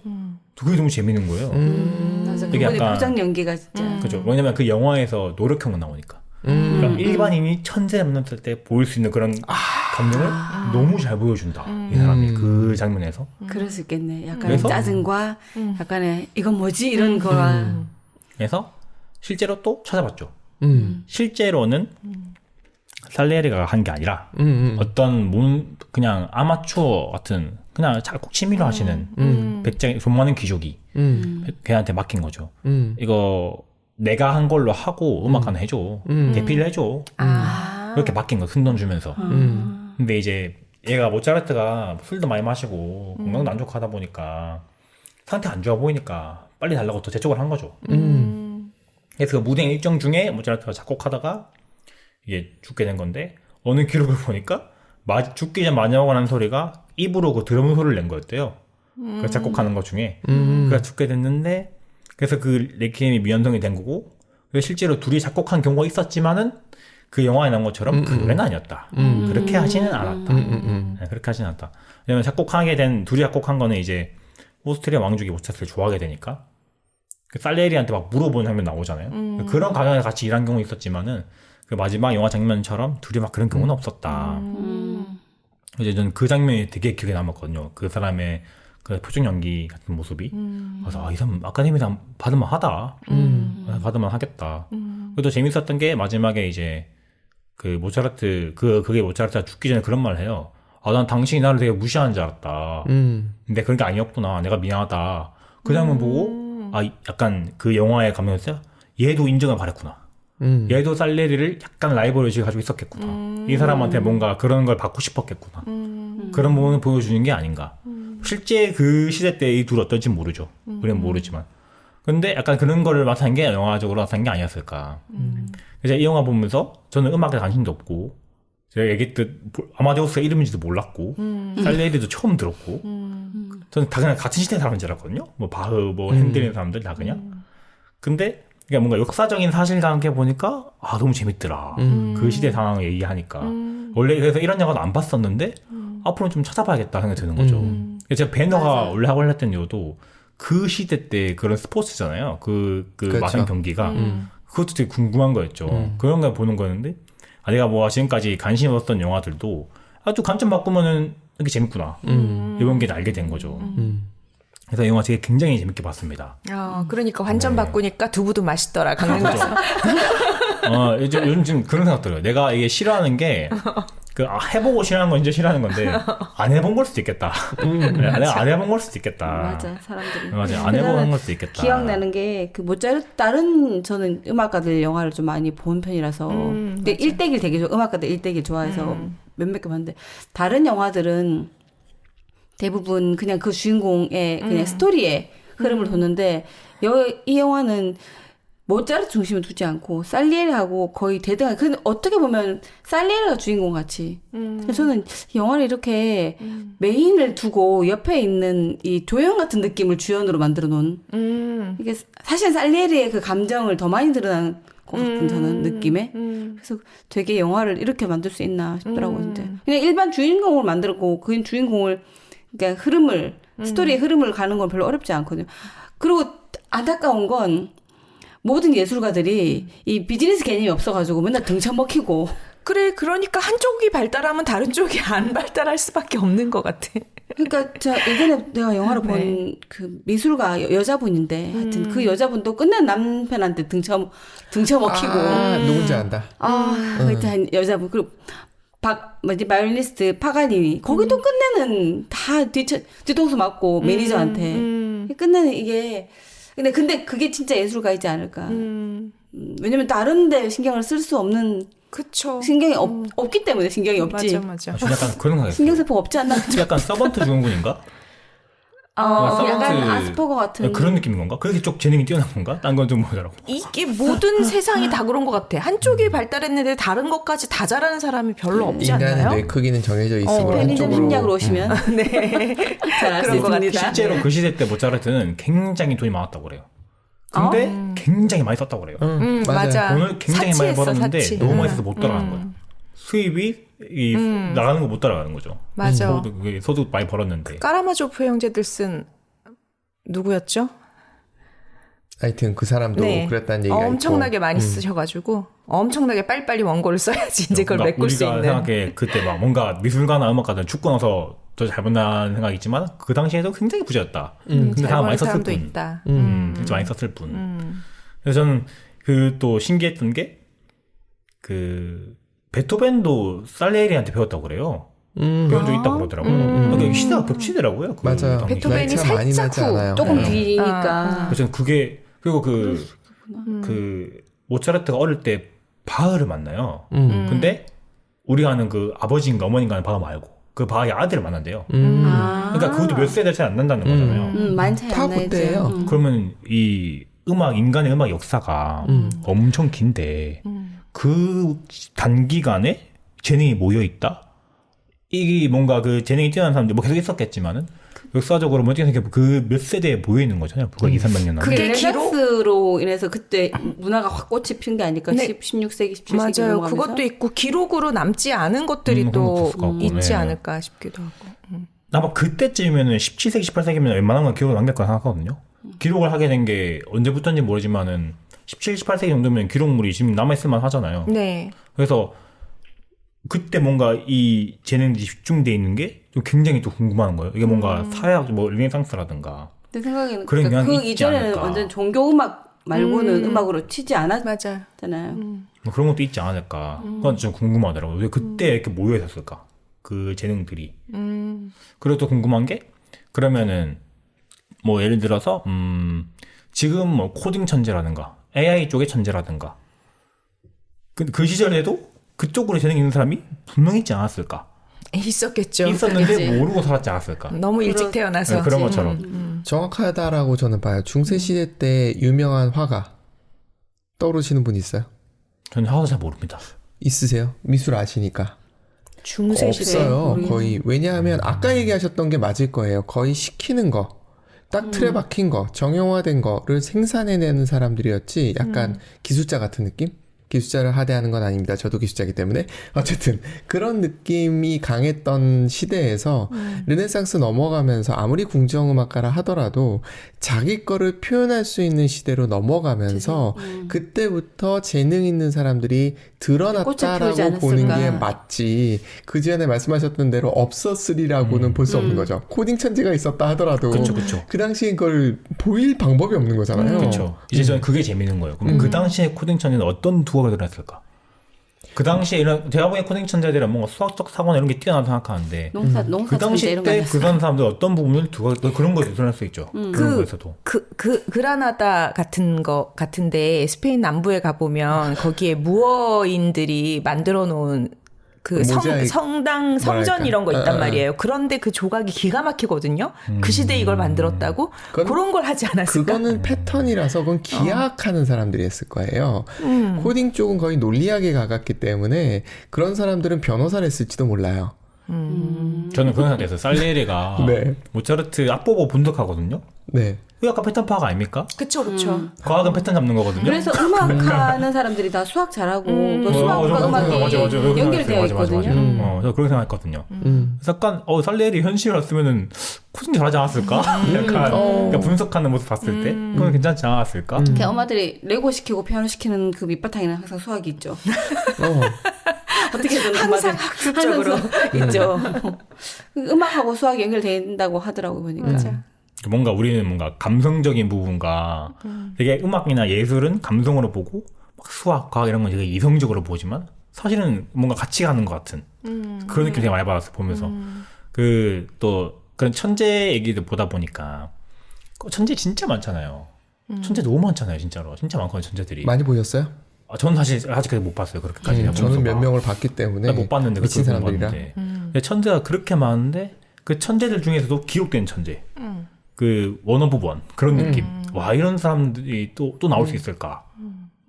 그게 너무 재밌는 거예요. 맞아. 되게 그분의 약간- 표정 연기가 진짜. 그죠. 왜냐면 그 영화에서 노력형은 나오니까. 그러니까 일반인이 천재 만났을 때 보일 수 있는 그런 감정을 너무 잘 보여준다. 이 사람이 그 장면에서. 그럴 수 있겠네. 약간의 그래서? 짜증과 약간의 이건 뭐지 이런 거와. 그래서 실제로 또 찾아봤죠. 실제로는 살리에리가 한 게 아니라 어떤 그냥 아마추어 같은 그냥 작곡 취미로 하시는 백장 돈 많은 귀족이 걔한테 맡긴 거죠. 이거 내가 한 걸로 하고 음악 하나 해줘. 대피를 해줘. 그렇게 맡긴 거 큰 돈 주면서. 근데 이제 얘가 모차르트가 술도 많이 마시고 건강도 안 좋고 하다 보니까 상태 안 좋아 보이니까 빨리 달라고 더 재촉을 한 거죠. 그래서 그 무대 일정 중에 모차르트가 작곡하다가 이게 죽게 된 건데 어느 기록을 보니까 죽기 전 마지막으로 한 소리가 입으로 그 드럼 소리를 낸 거였대요. 그 작곡하는 것 중에. 그래서 죽게 됐는데 그래서 그 레퀴엠이 미완성이 된 거고 그래서 실제로 둘이 작곡한 경우가 있었지만은 그 영화에 나온 것처럼 그 노래는 아니었다. 그렇게 하지는 않았다. 네, 그렇게 하지는 않았다. 왜냐면 둘이 작곡한 거는 이제 오스트리아 왕족이 모차르트를 좋아하게 되니까 그 살리에리한테 막 물어보는 장면 나오잖아요. 그런 과정에서 같이 일한 경우 있었지만은 그 마지막 영화 장면처럼 둘이 막 그런 경우는 없었다. 이제 저는 그 장면이 되게 기억에 남았거든요. 그 사람의 그 표정 연기 같은 모습이. 그래서 이 사람 아카데미상 받을만 하다. 받을만 하겠다. 그래도 재밌었던 게 마지막에 이제 그 모차르트 그게 모차르트가 죽기 전에 그런 말을 해요. 난 당신이 나를 되게 무시하는 줄 알았다. 근데 그런 게 아니었구나. 내가 미안하다. 그 장면 보고 약간 그 영화에 가면서 얘도 인정을 바랬구나. 얘도 살리에리를 약간 라이벌 의식을 가지고 있었겠구나. 이 사람한테 뭔가 그런 걸 받고 싶었겠구나. 그런 부분을 보여주는 게 아닌가. 실제 그 시대 때 이 둘 어떨지 모르죠. 우리는 모르지만. 근데 약간 그런 거를 나타낸 게 영화적으로 나타낸 게 아니었을까. 그래서 이 영화 보면서 저는 음악에 관심도 없고 제가 얘기했듯 아마데우스가 이름인지도 몰랐고 살리에리도 처음 들었고 저는 다 그냥 같은 시대 사람인 줄 알았거든요. 뭐 바흐, 뭐 핸델 사람들 다 그냥. 근데 그러니까 뭔가 역사적인 사실과 함께 보니까 너무 재밌더라. 그 시대 상황을 얘기하니까 원래 그래서 이런 영화도 안 봤었는데 앞으로는 좀 찾아봐야겠다 생각이 드는 거죠. 제가 배너가 맞아. 원래 하고 했던 이유도 그 시대 때 그런 스포츠잖아요. 그 그렇죠. 마상 경기가 그것도 되게 궁금한 거였죠. 그런 걸 보는 거였는데 내가 뭐 지금까지 관심 없었던 영화들도 아주 관점 바꾸면은 이게 재밌구나. 이런 게 알게 된 거죠. 그래서 이 영화 되게 굉장히 재밌게 봤습니다. 그러니까 완전 네. 바꾸니까 두부도 맛있더라. 강릉에서. 요즘 지금 그런 생각 들어요. 내가 이게 싫어하는 게 해보고 싫어하는 건 이제 싫어하는 건데 안 해본 걸 수도 있겠다. 내가 안 해본 걸 수도 있겠다. 맞아, 사람들이. 맞아, 안 해본 걸 수도 있겠다. 기억나는 게 그 모차르트 다른 저는 음악가들 영화를 좀 많이 본 편이라서 근데 맞아. 1대1 되게 음악가들 1대1 좋아해서 몇몇 개 봤는데 다른 영화들은 대부분 그냥 그 주인공의 그냥 스토리의 흐름을 뒀는데 이 영화는 모차르트 중심을 두지 않고 살리에리하고 거의 대등한. 근데 어떻게 보면 살리에리가 주인공 같이. 그래서 저는 이 영화를 이렇게 메인을 두고 옆에 있는 이 조연 같은 느낌을 주연으로 만들어 놓은. 이게 사실 살리에리의 그 감정을 더 많이 드러난 것 같은 저는 느낌에. 그래서 되게 영화를 이렇게 만들 수 있나 싶더라고요. 진짜. 그냥 일반 주인공을 만들고 그 주인공을 그러니까 흐름을 스토리의 흐름을 가는 건 별로 어렵지 않거든요. 그리고 안타까운 건 모든 예술가들이 이 비즈니스 개념이 없어가지고 맨날 등쳐 먹히고. 그래, 그러니까 한쪽이 발달하면 다른 쪽이 안 발달할 수밖에 없는 것 같아. 그러니까 저 예전에 내가 영화를 본 네. 그 미술가 여자분인데 하여튼 그 여자분도 끝난 남편한테 등쳐 먹히고. 누군지 안다. 하여튼 여자분 그리고 바이올리니스트 파가니니 거기도 끝내는 다 뒤통수 맞고 매니저한테 끝내는 이게. 근데 그게 진짜 예술가이지 않을까. 왜냐면 다른데 신경을 쓸 수 없는. 그쵸. 신경이 없기 때문에 신경이 없지. 맞아. 저 약간 그런 생각이 신경세포가 없지 않나? 약간 서번트 증후군인가? 약간 아스퍼거 같은. 그런 느낌인 건가? 그렇게 쪽 재능이 뛰어난 건가? 딴 건 좀 모르더라고. 이게 모든 세상이 다 그런 것 같아. 한쪽이 발달했는데 다른 것까지 다 잘하는 사람이 별로 없지 인간의 않나요? 뇌 크기는 정해져 있으므로 편의점 한쪽으로. 심리학으로 오시면 네. 잘 알 수 그런 것 같아요. 있습니다. 실제로 그 시대 때 모차르트는 굉장히 돈이 많았다고 그래요. 근데 굉장히 많이 썼다고 그래요. 맞아. 돈을 굉장히 많이 사치했어, 벌었는데 사치. 너무 많이 써서 못 따라가는 거예요. 수입이 나가는 거 못 따라가는 거죠. 맞아. 소득 많이 벌었는데. 까라마조프 형제들 쓴 누구였죠? 하여튼 그 사람도 네. 그랬다는 얘기가 엄청나게 있고. 많이 쓰셔가지고 엄청나게 빨리빨리 원고를 써야지 이제 그걸 메꿀 수 우리가 있는. 생각해 그때 막 뭔가 미술가나 음악가들은 죽고 나서 더 잘 본다는 생각이 있지만 그 당시에도 굉장히 부자였다. 근데 잘 다 많이 버는 썼을 사람도 뿐. 있다. 진짜 많이 썼을 뿐. 그래서 저는 그 또 신기했던 게 그 베토벤도 살리에리한테 배웠다고 그래요. 배운 적 있다고 그러더라고요. 그러니까 시대가 겹치더라고요. 그 맞아요. 당시에. 베토벤이 나이 차 많이 살짝 나지 않아요. 조금 네. 뒤니까. 그래서 저는 그게 그리고 그 모차르트가 어릴 때 바흐를 만나요. 근데 우리가 아는 그 아버지인가 어머니인가 하는 바흐 말고 그 바흐의 아들을 만난대요. 그러니까 그것도 몇 세대 차이 안 난다는 거잖아요. 많이 차이 다 안 나지. 그때예요. 그러면 이 인간의 음악 역사가 엄청 긴데 그 단기간에 재능이 모여 있다. 이게 뭔가 그 재능이 뛰어난 사람들 뭐 계속 있었겠지만은 역사적으로 뭐 어떻게 생각해 그 몇 세대에 모여 있는 거잖아요. 불과 2, 300년 안에. 그게 르네상스로 인해서 그때 문화가 확 꽃이 핀 게 아닐까? 네. 16세기, 17세기 맞아요. 넘어가면서. 그것도 있고 기록으로 남지 않은 것들이 그런 또 것도 있을 것 같고, 있지 네. 않을까 싶기도 하고. 아마 그때쯤이면은 17세기, 18세기면 웬만한 기록을 남길 거라 생각하거든요. 기록을 하게 된 게 언제부터인지 모르지만은 17, 18세기 정도면 기록물이 지금 남아있을만 하잖아요. 네. 그래서 그때 뭔가 이 재능이 집중돼 있는 게 좀 굉장히 또 궁금한 거예요. 이게 뭔가 사회학, 뭐 르네상스라든가 내 생각에는 그런 그러니까 그 영향이 있지 이전에는 않을까. 완전 종교 음악 말고는 음악으로 치지 않았잖아요. 맞아요. 뭐 그런 것도 있지 않을까. 그건 좀 궁금하더라고요. 왜 그때 이렇게 모여 있었을까? 그 재능들이. 그리고 또 궁금한 게 그러면은 뭐 예를 들어서 지금 뭐 코딩 천재라든가 AI 쪽의 천재라든가 그 시절에도 그쪽으로 재능 있는 사람이 분명히 있지 않았을까? 있었겠죠. 있었는데 그렇겠지. 모르고 살았지 않았을까? 너무 일찍 태어나서. 네, 그런 것처럼. 정확하다라고 저는 봐요. 중세 시대 때 유명한 화가 떠오르시는 분 있어요? 저는 화도 잘 모릅니다. 있으세요? 미술 아시니까. 중세 시대. 없어요. 거의. 왜냐하면 아까 얘기하셨던 게 맞을 거예요. 거의 시키는 거. 딱 틀에 박힌 거, 정형화된 거를 생산해내는 사람들이었지 약간 기술자 같은 느낌? 기술자를 하대하는 건 아닙니다. 저도 기술자이기 때문에. 어쨌든 그런 느낌이 강했던 시대에서 르네상스 넘어가면서 아무리 궁정음악가라 하더라도 자기 거를 표현할 수 있는 시대로 넘어가면서 그때부터 재능 있는 사람들이 드러났다라고 보는 게 맞지. 그 전에 말씀하셨던 대로 없었으리라고는 볼 수 없는 거죠. 코딩 천재가 있었다 하더라도 그쵸. 그 당시엔 그걸 보일 방법이 없는 거잖아요. 그렇죠. 이제 저는 그게 재밌는 거예요. 그럼 그 당시에 코딩 천재는 어떤 두각을 드러냈을까? 그 당시에 이런 제가 보기엔 코딩 천재들은 뭔가 수학적 사고나 이런 게 뛰어나다 생각하는데 농사 그 당시 이런 때 거 그 사람들 어떤 부분을 두각 그런 걸 드러낼 수 있죠. 그런 거에서도. 그라나다 같은 거 같은데 스페인 남부에 가보면 거기에 무어인들이 만들어 놓은 그 성당 성전 이런 거 있단 말이에요. 그런데 그 조각이 기가 막히거든요. 그 시대에 이걸 만들었다고 그런 걸 하지 않았을까? 그거는 패턴이라서 그건 기하학하는 사람들이 했을 거예요. 코딩 쪽은 거의 논리학에 가깝기 때문에 그런 사람들은 변호사를 했을지도 몰라요. 저는 그런 생각했어요. 살리에리가 네. 모차르트 악보고 분석하거든요. 네. 그 약간 패턴 파악 아닙니까? 그쵸. 과학은 패턴 잡는 거거든요. 그래서 음악하는 사람들이 다 수학 잘하고 또 수학과 음악이 연결되어 있거든요. 저 그렇게 생각했거든요. 그래서 약간 살리에리 현실을 왔으면은 코딩 잘하지 않았을까? 약간 그러니까 분석하는 모습 봤을 때 그건 괜찮지 않았을까? 엄마들이 레고 시키고 피아노 시키는 그 밑바탕에는 항상 수학이 있죠. 어떻게든 항상 학습적으로 있죠. 음악하고 수학이 연결된다고 하더라고요, 보니까. 뭔가 우리는 뭔가 감성적인 부분과 되게 음악이나 예술은 감성으로 보고 막 수학, 과학 이런 건 되게 이성적으로 보지만 사실은 뭔가 같이 가는 것 같은 그런 느낌 되게 많이 받았어요, 보면서. 또 그런 천재 얘기들 보다 보니까 천재 진짜 많잖아요. 천재 너무 많잖아요, 진짜로. 진짜 많거든요, 천재들이. 많이 보셨어요? 저는 사실 아직까지 못 봤어요, 그렇게까지. 저는 몇 명을 봤기 때문에 못 봤는데 미친 사람들이라. 근데 천재가 그렇게 많은데 그 천재들 중에서도 기록된 천재. 그 원 오브 원 그런 느낌. 와, 이런 사람들이 또 나올 수 있을까?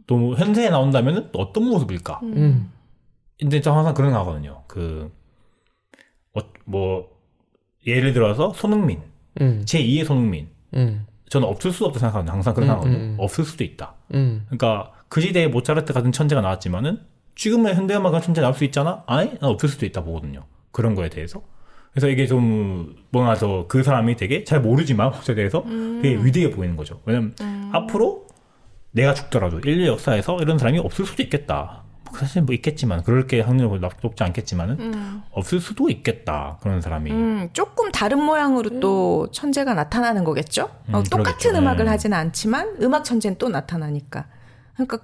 또 현세에 나온다면은 또 어떤 모습일까? 근데 저 항상 그런 거 하거든요. 예를 들어서 손흥민, 제2의 손흥민. 저는 없을 수도 없다 생각하거든요. 항상 그런 생각하거든요. 없을 수도 있다. 그러니까 그 시대에 모차르트 같은 천재가 나왔지만은 지금의 현대음악은 천재 나올 수 있잖아? 아니, 난 없을 수도 있다 보거든요. 그런 거에 대해서. 그래서 이게 좀 뭔가 더 그 사람이 되게 잘 모르지만 혹시에 대해서 되게 위대해 보이는 거죠. 왜냐면 앞으로 내가 죽더라도 인류 역사에서 이런 사람이 없을 수도 있겠다. 사실 뭐 있겠지만 그럴 게 확률이 높지 않겠지만은 없을 수도 있겠다. 그런 사람이 조금 다른 모양으로 또 천재가 나타나는 거겠죠. 똑같은 그러겠죠. 음악을 하지는 않지만 음악 천재는 또 나타나니까. 그러니까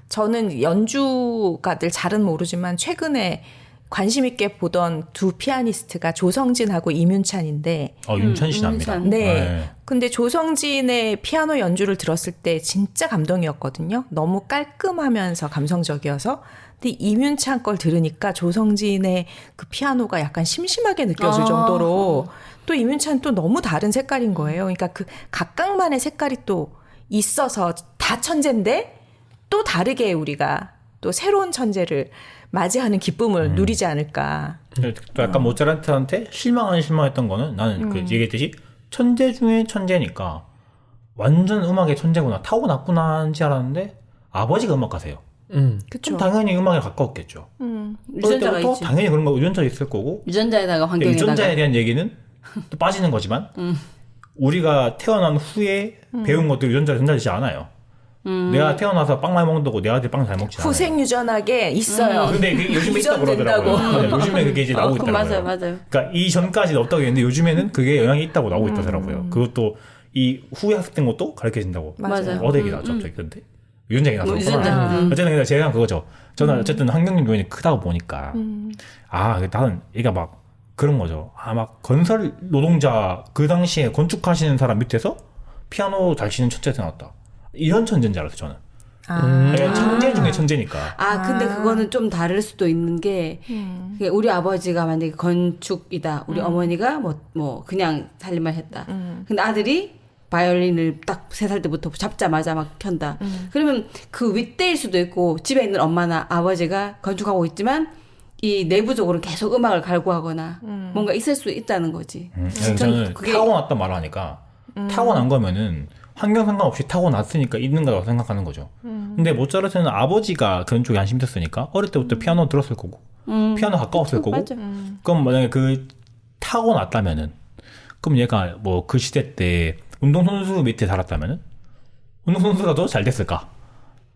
저는 연주가들 잘은 모르지만 최근에 관심 있게 보던 두 피아니스트가 조성진하고 이문찬인데. 윤찬 씨 납니다. 네. 근데 조성진의 피아노 연주를 들었을 때 진짜 감동이었거든요. 너무 깔끔하면서 감성적이어서. 근데 이문찬 걸 들으니까 조성진의 그 피아노가 약간 심심하게 느껴질 정도로 또 이문찬 또 너무 다른 색깔인 거예요. 그러니까 그 각각만의 색깔이 또 있어서 다 천재인데 또 다르게 우리가 또 새로운 천재를 맞이하는 기쁨을 누리지 않을까. 또 약간 모차르트한테 실망했던 거는 나는 그 얘기했듯이 천재 중에 천재니까 완전 음악의 천재구나, 타고났구나 하는지 알았는데 아버지가 음악가세요. 그쵸. 당연히 음악에 가까웠겠죠. 유전자가 있지. 당연히 그런 거 유전자 있을 거고. 유전자에다가 환경에다가. 유전자에 대한 얘기는 또 빠지는 거지만 우리가 태어난 후에 배운 것들이 유전자에 전달되지 않아요. 내가 태어나서 빵 많이 먹는다고 내 아들이 빵 잘 먹지 않아요. 후생 유전하게 있어요. 근데 그게 요즘에 있다고 그러더라고요. 요즘에 그게 이제 나오고 있더라고요. 맞아요. 그러니까 이전까지는 없다고 했는데 요즘에는 그게 영향이 있다고 나오고 있더라고요. 그것도 이 후에 학습된 것도 가르쳐진다고. 맞아요. 어디 얘기 나왔죠? 갑자기 근데 유전자 얘기 나왔었구나. 유전자. 어쨌든 제가 그거죠. 저는 어쨌든 환경적 요인이 크다고 보니까 나는 얘가 막 그런 거죠. 막 건설 노동자 그 당시에 건축하시는 사람 밑에서 피아노 잘 치는 천재가 나왔다. 이런 천재인 줄 알았어요, 저는. 천재 중에 천재니까. 근데 그거는 좀 다를 수도 있는 게, 우리 아버지가 만약에 건축이다. 우리 어머니가 그냥 살림만 했다. 근데 아들이 바이올린을 딱 3살 때부터 잡자마자 막 켠다. 그러면 그 윗대일 수도 있고, 집에 있는 엄마나 아버지가 건축하고 있지만, 이 내부적으로 계속 음악을 갈구하거나, 뭔가 있을 수 있다는 거지. 저는 타고났단 말을 하니까, 타고난 거면은, 환경 상관없이 타고났으니까 있는 거라고 생각하는 거죠. 근데 모차르트는 아버지가 그런 쪽에 관심이 있었으니까 어릴 때부터 피아노 들었을 거고 피아노 가까웠을 거고 맞아. 그럼 만약에 그 타고났다면은 그럼 얘가 뭐 그 시대 때 운동선수 밑에 살았다면은 운동선수라도 잘 됐을까?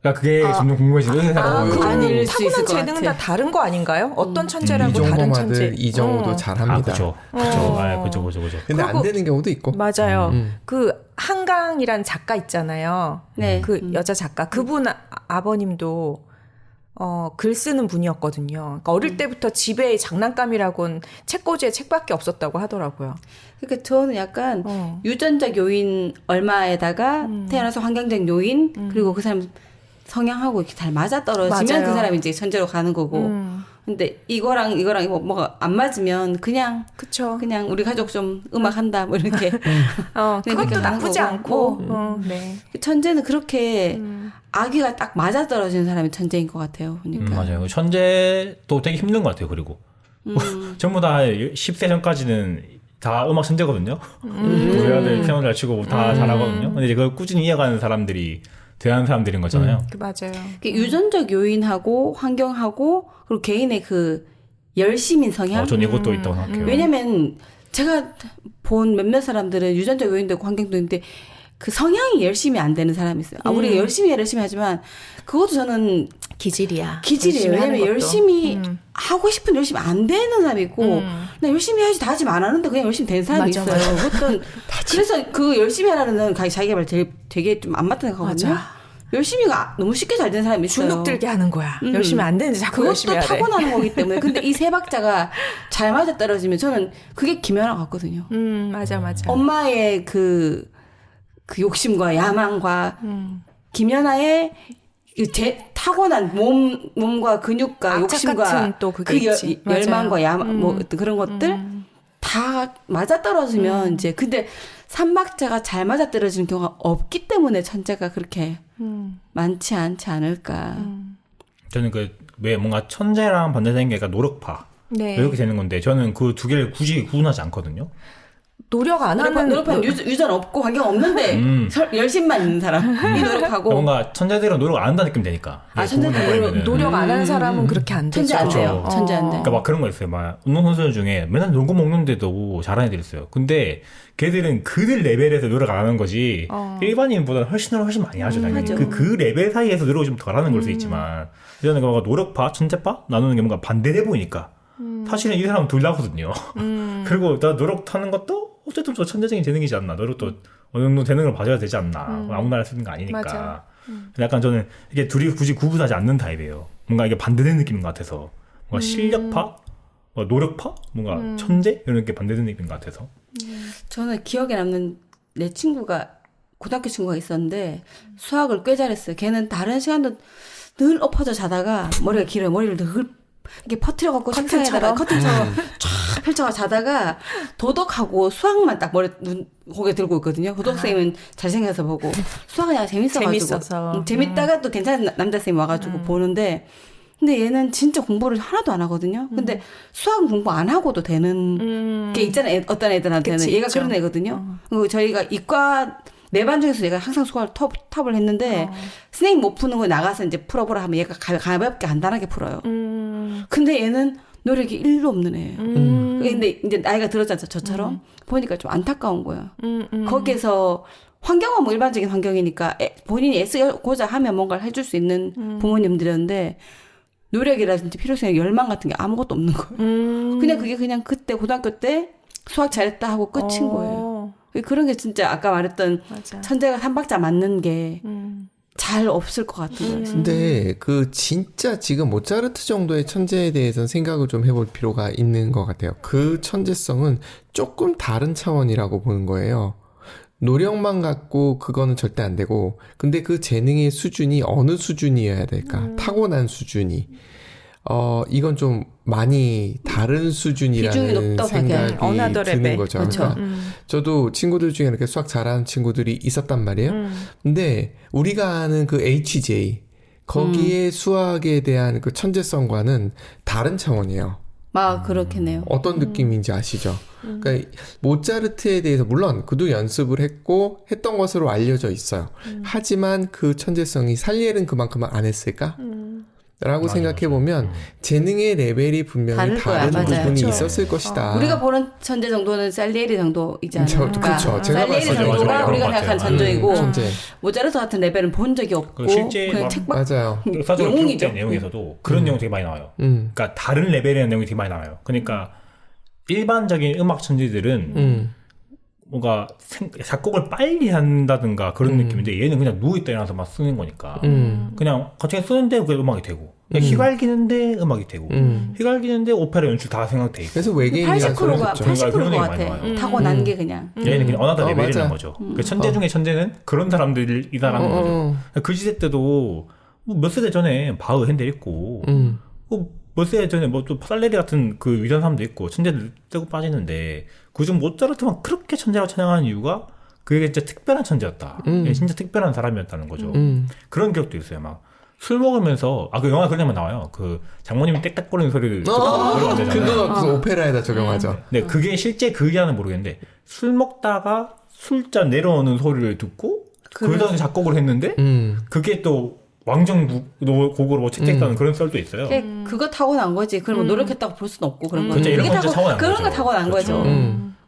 그러니까 그게 점점 궁금해지는 아닐 수 있을 타고난 것 재능은 같아. 다 다른 거 아닌가요? 어떤 천재라고 다른 이정범 천재. 아들 이정우도 잘합니다. 그죠. 그죠. 근데 안 그리고- 되는 경우도 있고. 맞아요. 그 한강이란 작가 있잖아요. 네. 그 여자 작가. 그분 아버님도 글 쓰는 분이었거든요. 그러니까 어릴 때부터 집에 장난감이라고는 책꽂이에 책밖에 없었다고 하더라고요. 그러니까 저는 약간 유전적 요인 얼마에다가 태어나서 환경적 요인 그리고 그 사람 성향하고 이렇게 잘 맞아 떨어지면 맞아요. 그 사람이 이제 천재로 가는 거고. 근데 이거랑 뭐가 안 맞으면 그냥 그쵸. 그냥 우리 가족 좀 음악 한다 뭐 이렇게. 그냥 그것도 그렇게 가는 나쁘지 거고. 않고. 네. 천재는 그렇게 아기가 딱 맞아 떨어지는 사람이 천재인 것 같아요. 그러니까. 맞아요. 천재도 되게 힘든 것 같아요. 그리고 전부 다 10세 전까지는 다 음악 천재거든요. 우리 아들 피아노 잘 치고 다 잘하거든요. 근데 이제 그걸 꾸준히 이어가는 사람들이 대단한 사람들인 거잖아요. 맞아요. 유전적 요인하고 환경하고 그리고 개인의 그 열심인 성향. 전 이것도 있다고 생각해요. 왜냐면 제가 본 몇몇 사람들은 유전적 요인도 있고 환경도 있는데 그 성향이 열심히 안 되는 사람이 있어요. 우리가 열심히 하지만 그것도 저는 기질이야. 기질이에요. 열심히 하는 왜냐면 것도. 열심히 하고 싶은 열심히 안 되는 사람이 있고 나 열심히 해야지 다짐 안 하는데 그냥 열심히 되는 사람이 맞아, 있어요. 그것도 그래서 그 열심히 하라는 자기가 말 되게 좀 안 맞다는 거거든요. 맞아. 열심히가 너무 쉽게 잘 되는 사람이 있어요. 주눅 들게 하는 거야. 열심히 안 되는지 자꾸 열심히 그것도 하래. 타고나는 거기 때문에. 근데 이 세 박자가 잘 맞아 떨어지면 저는 그게 김연아 같거든요. 맞아. 엄마의 그 욕심과 야망과 김연아의 타고난 몸과 근육과 악착 욕심과 같은 또 그게 있지. 맞아요. 열망과 야망 뭐 어떤 그런 것들 다 맞아 떨어지면 이제 근데 삼박자가 잘 맞아 떨어지는 경우가 없기 때문에 천재가 그렇게 많지 않지 않을까. 저는 왜 뭔가 천재랑 반대되는 게 노력파 네. 이렇게 되는 건데 저는 그 두 개를 굳이 구분하지 않거든요. 노력 안 하면 노력하는 유전 없고 환경 없는데 열심만 있는 사람이 노력하고 뭔가 천재들은 노력 안 한다는 느낌 되니까. 천재들은 노력 안 하는 사람은 그렇게 안 되죠. 천재 안 돼요. 그렇죠. 천재 안 돼. 그러니까 막 그런 거 있어요. 막 운동선수들 중에 맨날 놀고 먹는데도 잘하는 애들 있어요. 근데 걔들은 그들 레벨에서 노력 안 하는 거지 일반인보다는 훨씬 많이 하죠. 당연히. 그 레벨 사이에서 노력이 좀 덜하는 걸 수 있지만 저는 뭔가 노력파, 천재파 나누는 게 뭔가 반대돼 보이니까 사실은 이 사람은 둘 다거든요. 그리고 나 노력하는 것도 어쨌든 저 천재적인 재능이지 않나. 노력도 어느 정도 재능을 봐줘야 되지 않나. 아무나 할 수 있는 거 아니니까. 맞아. 약간 저는 이게 둘이 굳이 구분하지 않는 타입이에요. 뭔가 이게 반대되는 느낌인 것 같아서. 뭔가 실력파, 뭔가 노력파, 뭔가 천재 이런 게 반대되는 느낌인 것 같아서. 저는 기억에 남는 내 친구가 고등학교 친구가 있었는데 수학을 꽤 잘했어요. 걔는 다른 시간도 늘 엎어져 자다가 머리가 길어요. 머리를 늘 이렇게 퍼뜨려갖고 책상에다가 커튼처럼 쫙 펼쳐가 자다가 도덕하고 수학만 딱 고개 들고 있거든요. 도덕쌤은 잘생겨서 보고 수학은 그냥 재밌어가지고 재밌다가 또 괜찮은 남자쌤이 와가지고 보는데 근데 얘는 진짜 공부를 하나도 안 하거든요. 근데 수학은 공부 안 하고도 되는 게 있잖아요. 어떤 애들한테는. 그치, 얘가 있죠. 그런 애거든요. 그리고 저희가 이과 네 반 중에서 얘가 항상 수학을 탑을 했는데 선생님 못 푸는 거 나가서 이제 풀어보라 하면 얘가 가볍게 간단하게 풀어요. 근데 얘는 노력이 1도 없는 애예요. 근데 이제 나이가 들었잖아요. 저처럼. 보니까 좀 안타까운 거야. 거기에서 환경은 뭐 일반적인 환경이니까 본인이 애쓰고자 하면 뭔가를 해줄 수 있는 부모님들이었는데 노력이라든지 필요성, 열망 같은 게 아무것도 없는 거예요. 그냥 그게 그냥 그때 고등학교 때 수학 잘했다 하고 끝인 거예요. 그런 게 진짜 아까 말했던 맞아. 천재가 삼박자 맞는 게 잘 없을 것 같은 거예요. 근데 그 진짜 지금 모차르트 정도의 천재에 대해서는 생각을 좀 해볼 필요가 있는 것 같아요. 그 천재성은 조금 다른 차원이라고 보는 거예요. 노력만 갖고 그거는 절대 안 되고, 근데 그 재능의 수준이 어느 수준이어야 될까? 타고난 수준이. 이건 좀 많이 다른 수준이라는 생각이 드는 거죠. 그렇죠. 그러니까 저도 친구들 중에 이렇게 수학 잘하는 친구들이 있었단 말이에요. 근데 우리가 아는 그 HJ, 거기에 수학에 대한 그 천재성과는 다른 차원이에요. 그렇겠네요. 어떤 느낌인지 아시죠? 그러니까 모차르트에 대해서 물론 그도 연습을 했고 했던 것으로 알려져 있어요. 하지만 그 천재성이 살리에르는 그만큼 안 했을까? 라고 생각해보면 재능의 레벨이 분명히 다른 부분이 맞아요. 있었을 것이다. 우리가 보는 천재 정도는 살리에리 정도이잖아요. 그렇죠. 제가 살리에리 봤을 때 정도가 맞아요. 우리가 맞아요. 생각한 천재이고 천재. 모차르트 같은 레벨은 본 적이 없고 실제 그냥 막- 책밖 맞아요. 역사적으로 영웅이죠. 기록된 내용에서도 그런 내용 되게 많이 나와요. 음. 그러니까 다른 레벨의 내용이 되게 많이 나와요. 그러니까 일반적인 음악 천재들은 뭔가 작곡을 빨리 한다든가 그런 느낌인데 얘는 그냥 누워있다 일어나서 막 쓰는 거니까 그냥 갑자기 쓰는데 그게 음악이 되고 그냥 휘갈기는데 음악이 되고 휘갈기는데 오페라 연출 다 생각돼 있고 그래서 외계인이라는 소리를 80%가 듣죠. 80%인 것 그런 얘기 많이 같아. 나와요. 타고난 게 그냥. 얘는 그냥 어나더 레벨이라는 맞아요. 거죠. 그 천재 중에 천재는 그런 사람들이다라는 거죠. 그 시대 때도 몇 세대 전에 바흐 핸델 있고 몇 세대 전에 뭐 또 살레리 같은 그 위대한 사람도 있고 천재들 뜨고 빠지는데 그중 모차르트만 그렇게 천재라고 찬양하는 이유가 그게 진짜 특별한 천재였다. 진짜 특별한 사람이었다는 거죠. 그런 기억도 있어요. 막 술 먹으면서 그 영화 그런 장면 나와요. 그 장모님이 땡땡거리는 소리를 노래가 안 되잖아요. 그거 무슨 오페라에다 적용하죠. 네, 그게 실제 그 의미는 모르겠는데 술 먹다가 술잔 내려오는 소리를 듣고 그러다 작곡을 했는데 그게 또 왕정 곡으로 뭐 채택되는 그런 썰도 있어요. 그거 타고난 거지. 그러면 노력했다고 볼 수는 없고 그런 거. 그렇죠. 이런 건 진짜 타고난 그런 거죠. 거 타고난 그렇죠. 거죠.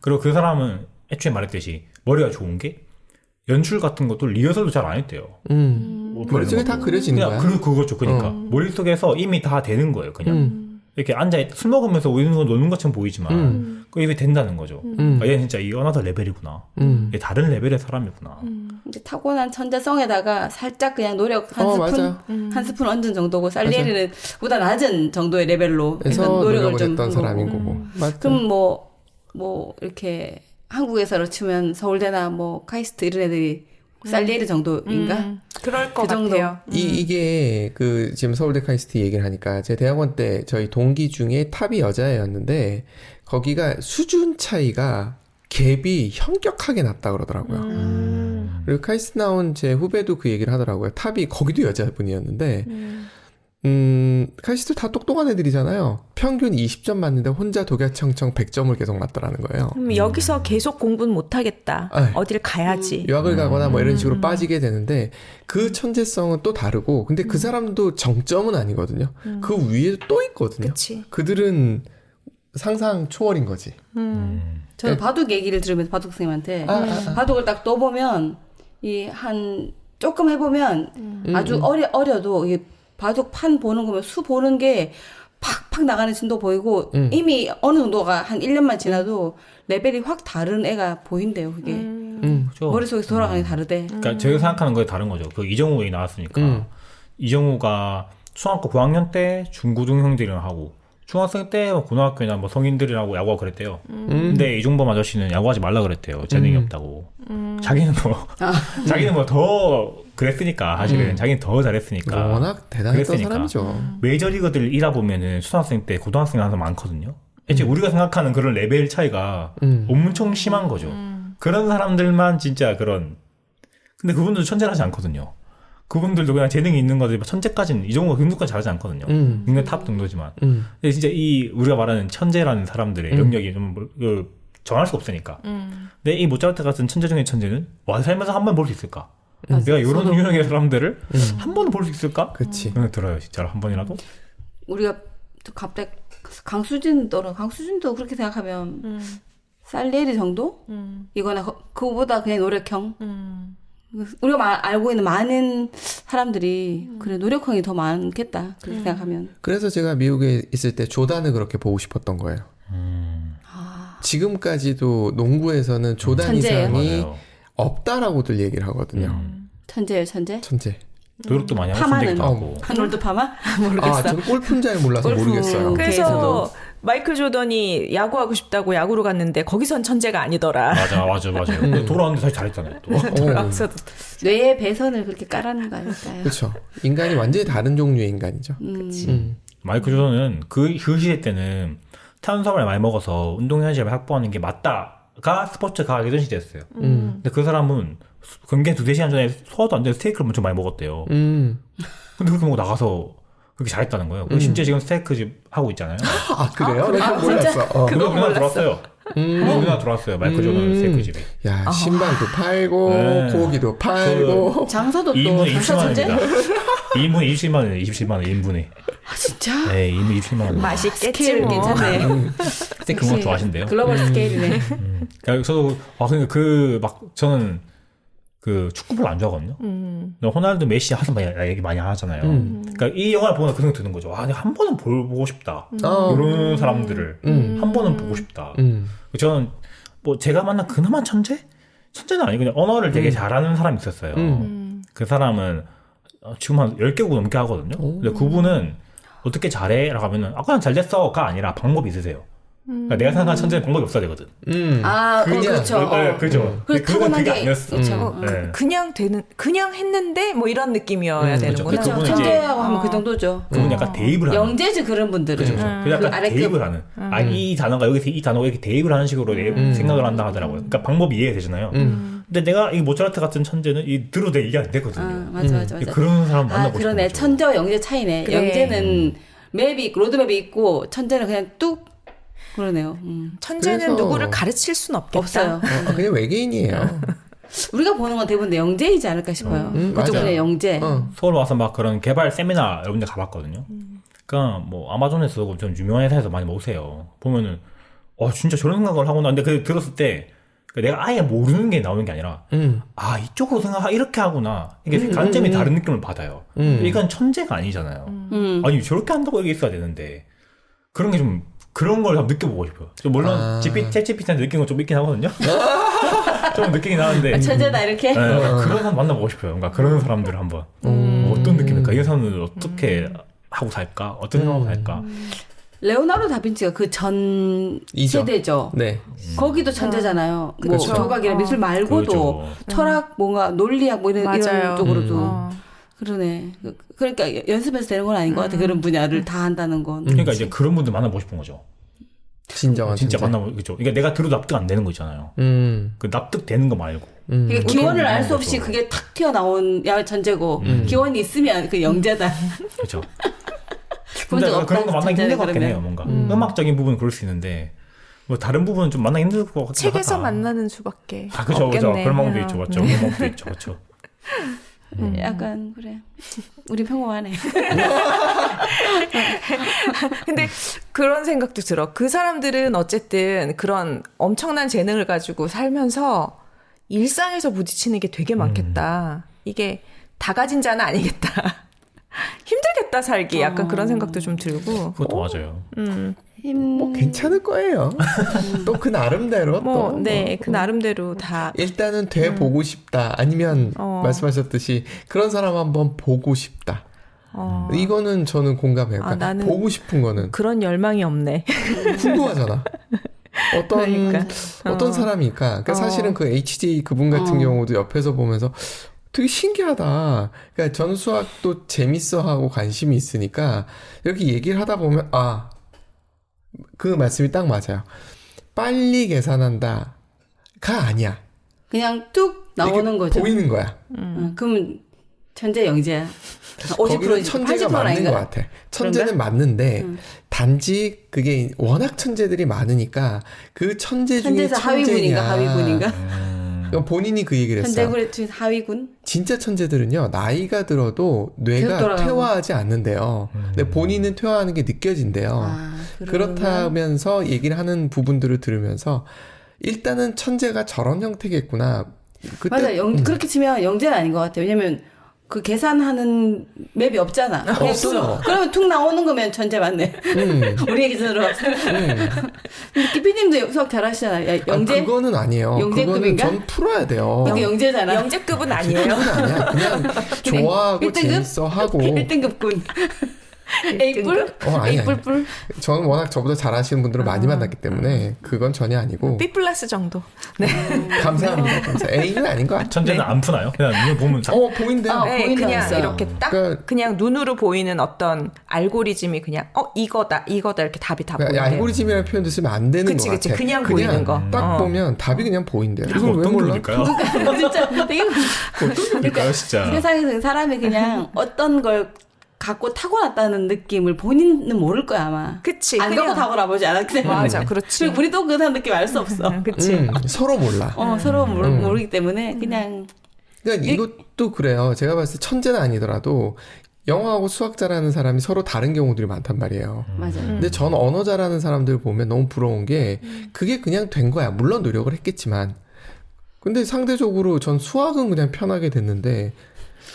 그리고 그 사람은 애초에 말했듯이 머리가 좋은 게 연출 같은 것도 리허설도 잘 안 했대요. 머릿속에 다 그려지는 그냥 거야. 그거죠. 그러니까 머릿속에서 이미 다 되는 거예요. 그냥 이렇게 앉아 술 먹으면서 우는 거 노는 것처럼 보이지만 그게 된다는 거죠. 얘는 진짜 이 어나더 레벨이구나. 얘 다른 레벨의 사람이구나. 이제 타고난 천재성에다가 살짝 그냥 노력 한 스푼 맞아요. 한 스푼 얹은 정도고 살리에리는 보다 낮은 정도의 레벨로 그래서 약간 노력을 노력을 좀 했던 한 사람인 거고. 거고. 맞죠. 그럼 뭐 이렇게 한국에서로 치면 서울대나 뭐 카이스트 이런 애들이 살리에리 정도인가? 그럴 것 그 정도. 같아요. 이게 그 지금 서울대 카이스트 얘기를 하니까 제 대학원 때 저희 동기 중에 탑이 여자애였는데 거기가 수준 차이가 갭이 현격하게 났다 그러더라고요. 그리고 카이스트 나온 제 후배도 그 얘기를 하더라고요. 탑이 거기도 여자분이었는데 카이스트 다 똑똑한 애들이잖아요. 평균 20점 맞는데 혼자 독야청청 100점을 계속 맞더라는 거예요. 그럼 여기서 계속 공부는 못하겠다. 아이. 어딜 가야지. 유학을 가거나 뭐 이런 식으로 빠지게 되는데 그 천재성은 또 다르고 근데 그 사람도 정점은 아니거든요. 그 위에 또 있거든요. 그치. 그들은 상상 초월인 거지. 저는 바둑 얘기를 들으면서 바둑 선생님한테 바둑을 딱 떠보면 이 한 조금 해보면 아주 어려도 이게 바둑 판 보는 거면 수 보는 게 팍팍 나가는 진도 보이고 이미 어느 정도가 한 1년만 지나도 레벨이 확 다른 애가 보인대요. 그게 그렇죠. 머릿속에서 돌아가는 게 다르대. 그러니까 제가 생각하는 거에 다른 거죠. 그 이정우 얘기 나왔으니까 이정우가 중학교 고학년 때 중고등 형들이랑 하고 중학생 때 고등학교나 뭐 성인들이라고 야구하고 그랬대요. 근데 이종범 아저씨는 야구하지 말라 그랬대요. 재능이 없다고. 자기는 뭐 더 그랬으니까 사실은 자기는 더 잘했으니까. 워낙 대단했던 그랬으니까. 사람이죠. 메이저리거들 일하 보면은 초등학생 때 고등학생 하는 사람 많거든요. 이제 우리가 생각하는 그런 레벨 차이가 엄청 심한 거죠. 그런 사람들만 진짜 그런. 근데 그분들도 천재하지 않거든요. 그분들도 그냥 재능이 있는 거지 천재까지는 이 정도 정도까지 잘하지 않거든요. 굉장히 탑 정도지만. 근데 진짜 이 우리가 말하는 천재라는 사람들의 영역이 좀 정할 수 없으니까. 근데 이 모차르트 같은 천재 중의 천재는 와 살면서 한 번 볼 수 있을까? 내가 이런 유형의 사람들을 한 번 볼 수 있을까? 그치. 그냥 들어요 진짜로 한 번이라도. 우리가 또 갑자기 강수진도 그렇게 생각하면 살리에리 정도? 이거나 그거보다 그냥 노력형. 우리가 알고 있는 많은 사람들이 그래 노력형이 더 많겠다 그렇게 생각하면. 그래서 제가 미국에 있을 때 조단을 그렇게 보고 싶었던 거예요. 지금까지도 농구에서는 조단 천재예요. 이상이 맞아요. 없다라고들 얘기를 하거든요. 천재예요 천재? 천재. 노력도 많이 하고 파마는? 천재기도 하고. 롤드 파마? 모르겠어. 저는 골프는 잘 몰라서 골프. 모르겠어요. 그래서 계속. 마이클 조던이 야구하고 싶다고 야구로 갔는데 거기선 천재가 아니더라. 맞아요. 근데 돌아왔는데 사실 잘했잖아요. 또. 돌아와서도. 뇌의 배선을 그렇게 깔아놓은 거 아닐까요? 그렇죠. 인간이 완전히 다른 종류의 인간이죠. 마이클 조던은 그 시대 때는 탄수화물 많이 먹어서 운동에너지를 확보하는 게 맞다가 스포츠 과학이던 시대였어요. 근데 그 사람은 경기 2-3시간 전에 소화도 안 되는 스테이크를 엄청 많이 먹었대요. 근데 그렇게 먹고 나가서 그렇게 잘했다는 거예요. 그리고 심지어 지금 스테이크 집 하고 있잖아요. 그래요? 내가 몰랐어. 그거 그냥 몰랐어. 들어왔어요. 우리나라 들어왔어요. 마이클 조던 스테이크 집에. 야, 신발도 팔고 네. 고기도 팔고 장사도 또 2인분에 장사 20만 천재? 원입니다. 2인분에 20만 원이에요. 27만 원 1인분에. 아 진짜? 네, 2인분 27만 원. 맛있겠지 스케일 뭐. 괜찮네. 스테이크 그런 거 좋아하신대요. 글로벌 스케일이네. 저도 막 저는 그 축구 별로 안 좋아하거든요. 호날두, 메시 하도 얘기 많이 하잖아요. 그러니까 이 영화를 보면 그 생각 드는 거죠. 아, 내가 한 번은 보고 싶다. 이런 사람들을 한 번은 보고 싶다. 저는 뭐 제가 만난 그나마 천재는 아니고 그냥 언어를 되게 잘하는 사람이 있었어요. 그 사람은 지금 한 10개국 넘게 하거든요. 근데 그분은 어떻게 잘해? 라고 하면은 그냥 잘 됐어가 아니라 방법이 있으세요. 그러니까 내가 생각하는 천재는 방법이 없어야 되거든. 아, 그렇죠. 그죠. 그건 그게 아니었어. 네. 그냥 했는데 뭐 이런 느낌이어야 되는구나. 그렇죠. 그분은 천재하고 하면 그 정도죠. 그분 약간 대입을 하는. 영재지 그런 분들은. 그죠. 그 약간 아래급. 대입을 하는. 이 단어가 여기서 이 단어가 이렇게 대입을 하는 식으로 생각을 한다 하더라고요. 그러니까 방법이 이해가 되잖아요. 근데 내가 이 모차르트 같은 천재는 들어도 내 이해 안 되거든요. 맞아. 그런 사람 만나고 싶은 그러네. 거죠. 천재와 영재 차이네. 그래. 영재는 맵이 있고 로드맵이 있고 천재는 그냥 뚝 그러네요. 천재는 그래서- 누구를 가르칠 순 없겠다. 없어요. 그냥 외계인이에요. 우리가 보는 건 대부분 영재이지 않을까 싶어요. 그쪽 맞아. 그냥 영재. 서울 와서 막 그런 개발 세미나 여러 군데 가봤거든요. 그러니까 뭐 아마존에서 좀 유명한 회사에서 많이 오세요. 보면은 진짜 저런 생각을 하구나. 근데 그 들었을 때 내가 아예 모르는 게 나오는 게 아니라 이쪽으로 이렇게 하구나. 이게 관점이 다른 느낌을 받아요. 이건 천재가 아니잖아요. 아니 저렇게 한다고 여기 있어야 되는데 그런 게 좀 그런 걸 한번 느껴보고 싶어요. 물론 챗GPT한테 느낀 건 좀 있긴 하거든요. 좀 느끼긴 하는데 천재다 이렇게. 그런 사람 만나보고 싶어요. 뭔가 그런 사람들을 한번 어떤 느낌일까? 이 사람은 어떻게 하고 살까? 어떤 생각하고 살까? 레오나르도 다빈치가 그 전 이죠. 세대죠. 네. 거기도 천재잖아요. 뭐 그렇죠. 조각이나 미술 말고도 그렇죠. 철학, 뭔가 논리학 뭐 이런 맞아요. 쪽으로도 그러네. 그러니까 연습해서 되는 건 아닌 것 같아. 그런 분야를 다 한다는 건. 그러니까 이제 그런 분들 만나보고 싶은 거죠. 진짜 만나보고 그죠. 그러니까 내가 들어도 납득 안 되는 거 있잖아요. 그 납득되는 거 말고. 그러니까 기원을 알 수 거죠. 없이 그게 탁 튀어나온 천재고 기원이 있으면 그 영재다. 그렇죠. 본 근데 적 없다, 그런 거 만나기 힘들 것 같긴 그러면. 해요. 뭔가 음악적인 부분은 그럴 수 있는데 뭐 다른 부분은 좀 만나기 힘들 것 같긴 책에서 하다. 만나는 수밖에 그죠. 없겠네. 그런 방법도 있죠. 맞죠. 그런 방법도 있죠. 그렇죠. 약간 그래. 우리 평범하네. 근데 그런 생각도 들어. 그 사람들은 어쨌든 그런 엄청난 재능을 가지고 살면서 일상에서 부딪히는 게 되게 많겠다. 이게 다 가진 자는 아니겠다. 힘들겠다 살기. 약간 그런 생각도 좀 들고. 그것도 맞아요. 뭐 괜찮을 거예요. 또 그 나름대로 뭐, 또. 네, 그 나름대로 다. 일단은 돼 보고 싶다. 아니면 말씀하셨듯이 그런 사람 한번 보고 싶다. 이거는 저는 공감해요. 그러니까 나는 보고 싶은 거는 그런 열망이 없네. 궁금하잖아. 어떤 사람일까? 그러니까 사실은 그 HJ 그분 같은 경우도 옆에서 보면서 되게 신기하다. 그러니까 저는 수학도 재밌어하고 관심이 있으니까 이렇게 얘기를 하다 보면 그 말씀이 딱 맞아요. 빨리 계산한다가 아니야. 그냥 뚝 나오는 거죠. 보이는 거야. 그럼 천재 영재야. 거기는 50% 천재가 80% 맞는 아닌가? 것 같아. 천재는 맞는데 단지 그게 워낙 천재들이 많으니까 그 천재 중에 천재에서 하위군인가 천재냐. 하위군인가? 그러니까 본인이 그 얘기를 했어요. 천재군의 중에 하위군? 진짜 천재들은요 나이가 들어도 계속 뇌가 돌아가고. 퇴화하지 않는데요. 근데 본인은 퇴화하는 게 느껴진대요. 그렇다면서 얘기를 하는 부분들을 들으면서 일단은 천재가 저런 형태겠구나. 그때 맞아. 그렇게 치면 영재는 아닌 것 같아요. 왜냐면 그 계산하는 맵이 없잖아. 그냥 없어. 그러면 툭 나오는 거면 천재 맞네. 우리의 기준으로. 근데 기피님도 수학 잘하시잖아요. 영재? 그거는 아니에요. 영재급인가? 그거는 전 풀어야 돼요. 그게 영재잖아. 영재급은 아니에요. 그건 아니야. 그냥 좋아하고 1등급? 재밌어 하고. 1등급군. A뿔? 아니. A뿔뿔? 저는 워낙 저보다 잘하시는 분들을 많이 만났기 때문에 그건 전혀 아니고. B 플러스 정도. 네. 감사합니다. 감사. A는 아닌 것 같아요. 천재는 안 푸나요? 그냥 눈을 보면 딱 보인대요. 네, 보이는 거 그냥 있어요. 이렇게 딱 그러니까- 그냥 눈으로 보이는 어떤 알고리즘이 그냥 이거다 이렇게 답이 다 그러니까 보이네. 알고리즘이라는 표현도 쓰면 안 되는 그치, 것 그치. 같아. 그냥 보이는 거. 딱 보면 답이 그냥 보인대요. 이거 이걸 왜 어떤 몰라? 분일까요? 진짜 되게 어떤 분일까요, 진짜? 세상에서 사람이 그냥 어떤 걸 갖고 타고났다는 느낌을 본인은 모를 거야 아마. 그치. 안 갖고 타고나보지 않았기 때문에. 맞아, 그렇지. 우리도 그 사람 느낌 알 수 없어. 그치. 서로 몰라. 서로 모르기 때문에 그냥. 그러니까 이것도 그래요. 제가 봤을 때 천재는 아니더라도 영어하고 수학 잘하는 사람이 서로 다른 경우들이 많단 말이에요. 맞아요. 근데 전 언어 잘하는 사람들 보면 너무 부러운 게 그게 그냥 된 거야. 물론 노력을 했겠지만. 근데 상대적으로 전 수학은 그냥 편하게 됐는데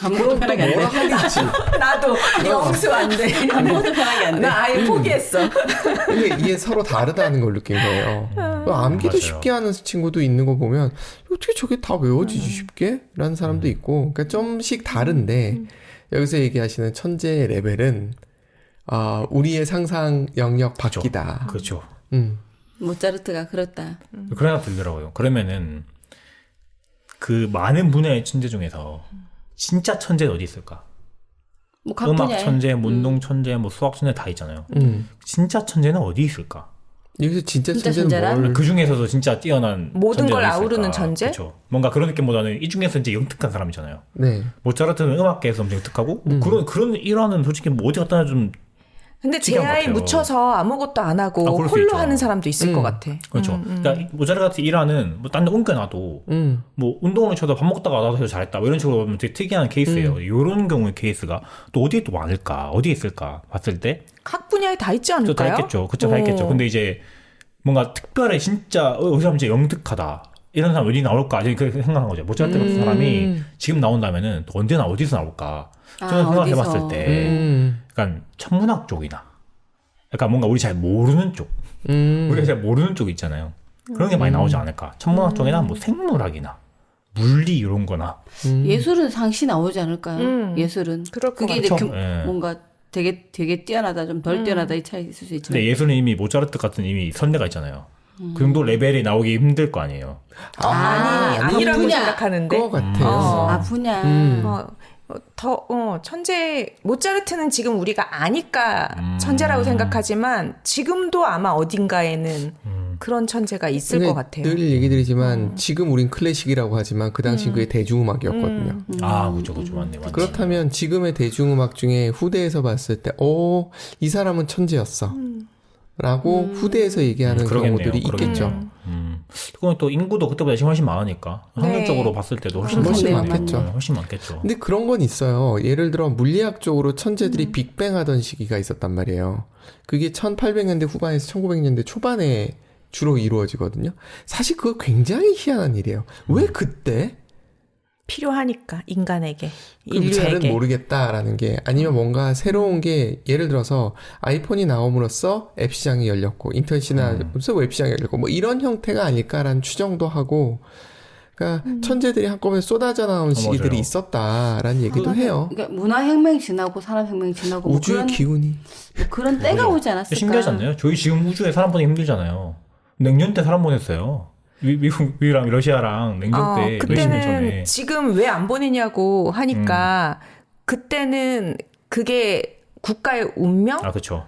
아무것도 편하게 안 돼. 뭐라 하겠지. 나도 영수 안 돼. 아무것도 편하게 안 돼. 나 아예 포기했어. 근데 이게 서로 다르다는 걸 느낀 거예요. 암기도 맞아요. 쉽게 하는 친구도 있는 거 보면 어떻게 저게 다 외워지지 쉽게? 라는 사람도 있고 그러니까 좀씩 다른데 여기서 얘기하시는 천재의 레벨은 우리의 상상 영역 밖이다. 그렇죠. 모차르트가 그렇다. 그런 생각 들더라고요. 그러면은 그 많은 분야의 천재 중에서 진짜 천재는 어디 있을까? 뭐 각 음악 분야에. 천재, 운동 천재, 뭐 수학 천재 다 있잖아요. 진짜 천재는 어디 있을까? 여기서 진짜 진짜 천재는 천재란? 뭘? 그 중에서도 진짜 뛰어난 모든 걸 천재가 있을까? 아우르는 천재? 그렇죠. 뭔가 그런 느낌보다는 이 중에서 이제 영특한 사람이잖아요. 네. 모차르트는 음악계에서 엄청 영특하고 뭐 그런 일화는 솔직히 뭐 어디 갖다 좀 근데 특이한 것 제아이 같아요. 묻혀서 아무것도 안 하고 그럴 수 홀로 있죠. 하는 사람도 있을 것 같아. 그렇죠. 그러니까 모차르트 같은 일화는 뭐 딴 데 옮겨놔도 뭐 운동을 쳐도 밥 먹다가 나도 해서 잘했다 뭐 이런 식으로 보면 되게 특이한 케이스예요. 이런 경우의 케이스가 또 어디에 또 많을까? 어디에 있을까? 봤을 때 각 분야에 다 있지 또 않을까요? 다 있겠죠. 그쵸, 다 있겠죠. 근데 이제 뭔가 특별해 진짜 이 사람 진짜 영특하다. 이런 사람 어디 나올까? 저는 그렇게 생각한 거죠. 모차르트 같은 사람이 지금 나온다면은 또 언제나 어디서 나올까? 저는 생각해봤을 어디서. 때 약간 천문학 쪽이나 약간 뭔가 우리 잘 모르는 쪽 우리가 잘 모르는 쪽 있잖아요. 그런 게 많이 나오지 않을까? 천문학 쪽이나 뭐 생물학이나 물리 이런 거나 예술은 상시 나오지 않을까요? 예술은. 그럴 것 그게 이제 같죠. 예. 뭔가 되게 뛰어나다, 좀 덜 뛰어나다 이 차이 있을 수 있지만. 근데 예술은 이미 모차르트 같은 이미 선대가 있잖아요. 그 정도 레벨이 나오기 힘들 거 아니에요. 아니라고 분야. 생각하는데. 것 같아요. 분야. 천재, 모차르트는 지금 우리가 아니까 천재라고 생각하지만 지금도 아마 어딘가에는 그런 천재가 있을 것 같아요. 늘 얘기 드리지만 지금 우린 클래식이라고 하지만 그 당시 그게 대중음악이었거든요. 아, 그죠, 맞네. 맞네. 그렇다면 지금의 대중음악 중에 후대에서 봤을 때, 이 사람은 천재였어. 라고 후대에서 얘기하는 그러겠네요. 경우들이 있겠죠. 그건 또 인구도 그때보다 지금 훨씬 많으니까 확률적으로 봤을 때도 훨씬 많겠죠. 훨씬 많겠죠. 근데 그런 건 있어요. 예를 들어 물리학적으로 천재들이 빅뱅 하던 시기가 있었단 말이에요. 그게 1800년대 후반에서 1900년대 초반에 주로 이루어지거든요. 사실 그거 굉장히 희한한 일이에요. 왜 그때? 필요하니까 인간에게, 그 잘은 인류에게. 모르겠다라는 게 아니면 뭔가 새로운 게 예를 들어서 아이폰이 나옴으로써 앱 시장이 열렸고 인터넷이나 웹 시장이 열렸고 뭐 이런 형태가 아닐까라는 추정도 하고 그러니까 천재들이 한꺼번에 쏟아져 나온 시기들이 맞아요. 있었다라는 얘기도 해요. 그러니까 문화혁명 지나고 산업혁명 지나고 뭐 우주의 그런, 기운이 뭐 그런 때가 오지 않았을까. 신기하지 않나요? 저희 지금 우주에 사람 보내기 힘들잖아요. 냉전 때 사람 보냈어요. 미국이랑 러시아랑 냉전 때 몇십 년 전에. 그때는 지금 왜 안 보내냐고 하니까 그때는 그게 국가의 운명? 아, 그렇죠.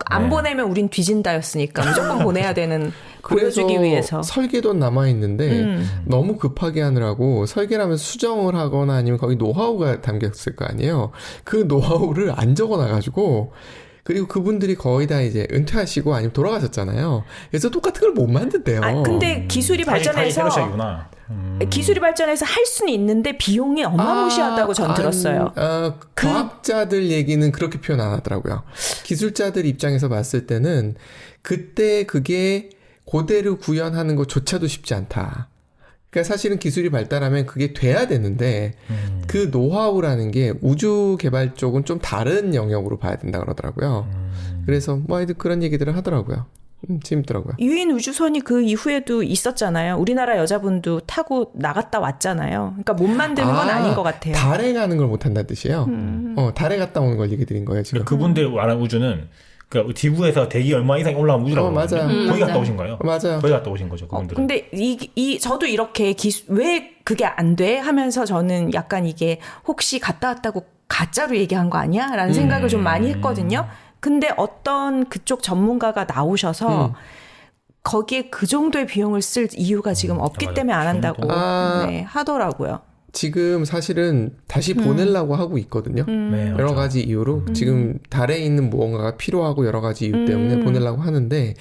안 네. 보내면 우린 뒤진다였으니까 무조건 보내야 되는 그래서 보여주기 위해서. 설계도 남아 있는데 너무 급하게 하느라고 설계를 하면서 수정을 하거나 아니면 거기 노하우가 담겼을 거 아니에요. 그 노하우를 안 적어놔가지고 그리고 그분들이 거의 다 이제 은퇴하시고 아니면 돌아가셨잖아요. 그래서 똑같은 걸 못 만든대요. 근데 기술이 발전해서 기술이 발전해서 할 수는 있는데 비용이 어마무시하다고 전 들었어요. 과학자들 얘기는 그렇게 표현 안 하더라고요. 기술자들 입장에서 봤을 때는 그때 그게 그대로 구현하는 것조차도 쉽지 않다. 그러니까 사실은 기술이 발달하면 그게 돼야 되는데 그 노하우라는 게 우주 개발 쪽은 좀 다른 영역으로 봐야 된다 그러더라고요. 그래서 뭐 하여튼 그런 얘기들을 하더라고요. 재밌더라고요. 유인 우주선이 그 이후에도 있었잖아요. 우리나라 여자분도 타고 나갔다 왔잖아요. 그러니까 못 만드는 건 아닌 것 같아요. 달에 가는 걸 못 한다는 뜻이에요. 달에 갔다 오는 걸 얘기 드린 거예요, 지금. 그분들 말하는 우주는 그 지구에서 대기 얼마 이상 올라가면 우주라고 맞아. 거기 맞아. 갔다 오신 거예요. 맞아요. 거기 갔다 오신 거죠, 그분들은. 근데 저도 이렇게 왜 그게 안 돼? 하면서 저는 약간 이게 혹시 갔다 왔다고 가짜로 얘기한 거 아니야? 라는 생각을 좀 많이 했거든요. 근데 어떤 그쪽 전문가가 나오셔서 거기에 그 정도의 비용을 쓸 이유가 지금 없기 맞아. 때문에 안 한다고 네, 하더라고요. 지금 사실은 다시 보내려고 하고 있거든요. 네, 여러 맞죠. 가지 이유로 지금 달에 있는 무언가가 필요하고 여러 가지 이유 때문에 보내려고 하는데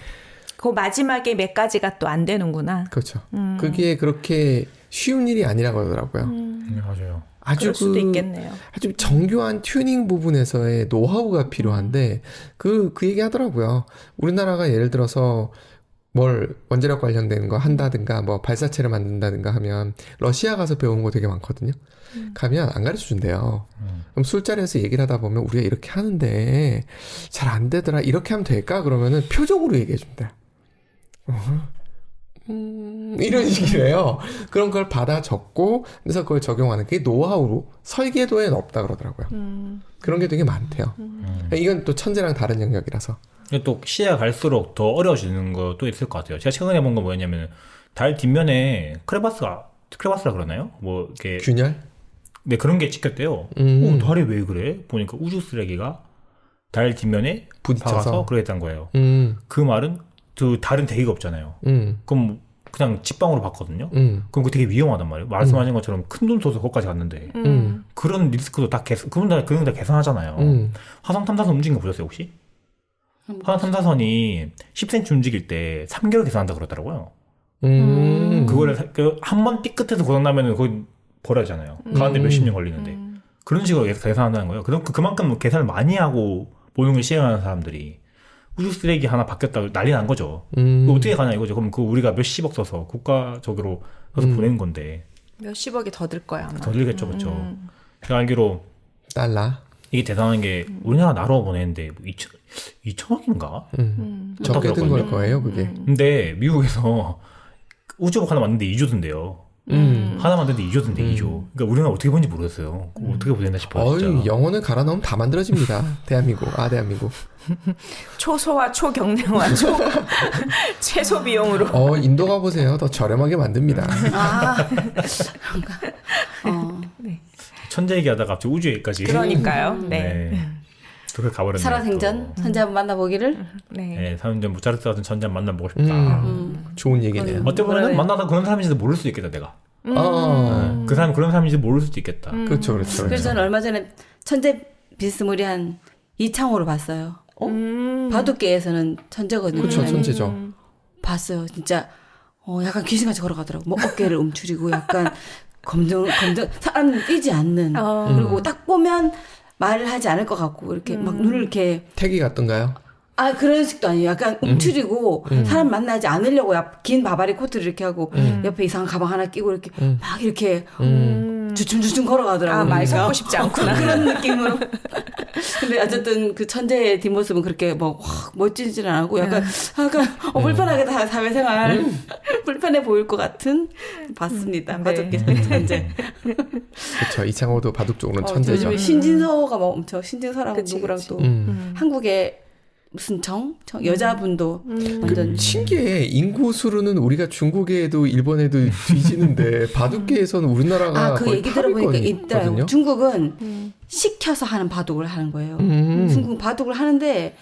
그 마지막에 몇 가지가 또 안 되는구나. 그렇죠. 그게 그렇게 쉬운 일이 아니라고 하더라고요. 네, 맞아요. 아주 그럴 수도 있겠네요. 아주 정교한 튜닝 부분에서의 노하우가 필요한데 그 얘기 하더라고요. 우리나라가 예를 들어서 뭘 원자력 관련된 거 한다든가 뭐 발사체를 만든다든가 하면 러시아 가서 배우는 거 되게 많거든요. 가면 안 가르쳐 준대요. 그럼 술자리에서 얘기를 하다 보면 우리가 이렇게 하는데 잘 안 되더라. 이렇게 하면 될까? 그러면은 표정으로 얘기해 준대. 이런 식이래요. 그런 걸 받아 적고 그래서 그걸 적용하는 게 노하우로 설계도에는 없다 그러더라고요. 그런 게 되게 많대요. 이건 또 천재랑 다른 영역이라서. 또 시야가 갈수록 더 어려워지는 것도 있을 것 같아요. 제가 최근에 본 거 뭐였냐면 달 뒷면에 크레바스라 그러나요? 뭐 이렇게 균열? 네, 그런 게 찍혔대요. 달이 왜 그래? 보니까 우주 쓰레기가 달 뒷면에 부딪혀서? 박아서 그랬다는 거예요. 그 말은 그 달은 대기가 없잖아요. 그럼 그냥 직방으로 봤거든요. 그럼 그게 되게 위험하단 말이에요. 말씀하신 것처럼 큰 돈 써서 거기까지 갔는데 그런 리스크도 다 그분 다 계산하잖아요. 화성 탐사선 움직인 거 보셨어요 혹시? 화성 탐사선이 10cm 움직일 때 3개월 계산한다 그러더라고요. 그거를 한 번 삐끗해서 고장나면은 거의 버려지잖아요. 가는데 몇십 년 걸리는데. 그런 식으로 계산한다는 거예요. 그만큼 계산을 많이 하고 모든 걸 시행하는 사람들이 우주 쓰레기 하나 바뀌었다고 난리 난 거죠. 그거 어떻게 가냐 이거죠. 그럼 그 우리가 몇십억 써서 국가적으로 써서 보낸 건데. 몇십억이 더 들 거야 아마. 더 들겠죠. 그렇죠. 제가 알기로 달러. 이게 대단한 게 우리나라 나로 보내는데 뭐 2천억인가? 적게 든 걸 거예요 그게. 근데 미국에서 우주복 하나 만드는데 2조 든대요. 하나 만드는데 2조 든대 2조. 그러니까 우리나라 어떻게 보는지 모르겠어요. 어떻게 보냈나 싶어요. 진짜. 영혼을 갈아 넣으면 다 만들어집니다. 대한민국. 초소화, 초경량화, 최소 비용으로. 인도 가보세요. 더 저렴하게 만듭니다. 네. 천재 얘기하다가 갑자기 우주 얘기까지. 그러니까요. 네. 그렇게 가버렸네요. 살아생전 천재 한번 만나보기를. 네. 살아생전 모차르트 같은 천재 한번 만나보고 싶다. 좋은 얘기네요. 어떻게 보면 만나다 그런 사람인지도 모를 수도 있겠다 내가. 그 사람이 그런 사람인지 모를 수도 있겠다. 그렇죠. 그래서 저는 얼마 전에 천재 비스무리한 이창호를 봤어요. 바둑계에서는 천재거든요. 그렇죠. 천재죠. 봤어요. 진짜 약간 귀신같이 걸어가더라고. 뭐 어깨를 움츠리고 약간 검정 사람 뛰지 않는. 그리고 딱 보면 말을 하지 않을 것 같고 이렇게 막 눈을 이렇게 태기 같던가요? 그런 식도 아니에요. 약간 움츠리고 사람 만나지 않으려고 긴 바바리 코트를 이렇게 하고 옆에 이상한 가방 하나 끼고 이렇게 막 이렇게 주춤주춤 걸어가더라고요. 말 섞고 싶지 않구나. 그런 느낌으로. 근데 어쨌든 그 천재의 뒷모습은 그렇게 확 멋지지는 않고 약간 불편하게 사회생활 불편해 보일 것 같은 봤습니다. 바둑계 천재. 그렇죠. 이창호도 바둑 쪽으로는 천재죠. 요즘에 신진서가 엄청 신진서라고 누구랑 그치. 또 한국의 무슨 여자분도 완전 신기해. 인구 수로는 우리가 중국에도 일본에도 뒤지는데 바둑계에서는 우리나라가 그 거의 얘기 들어보니까 있더라고요. 있거든요. 중국은 시켜서 하는 바둑을 하는 거예요. 중국은 바둑을 하는데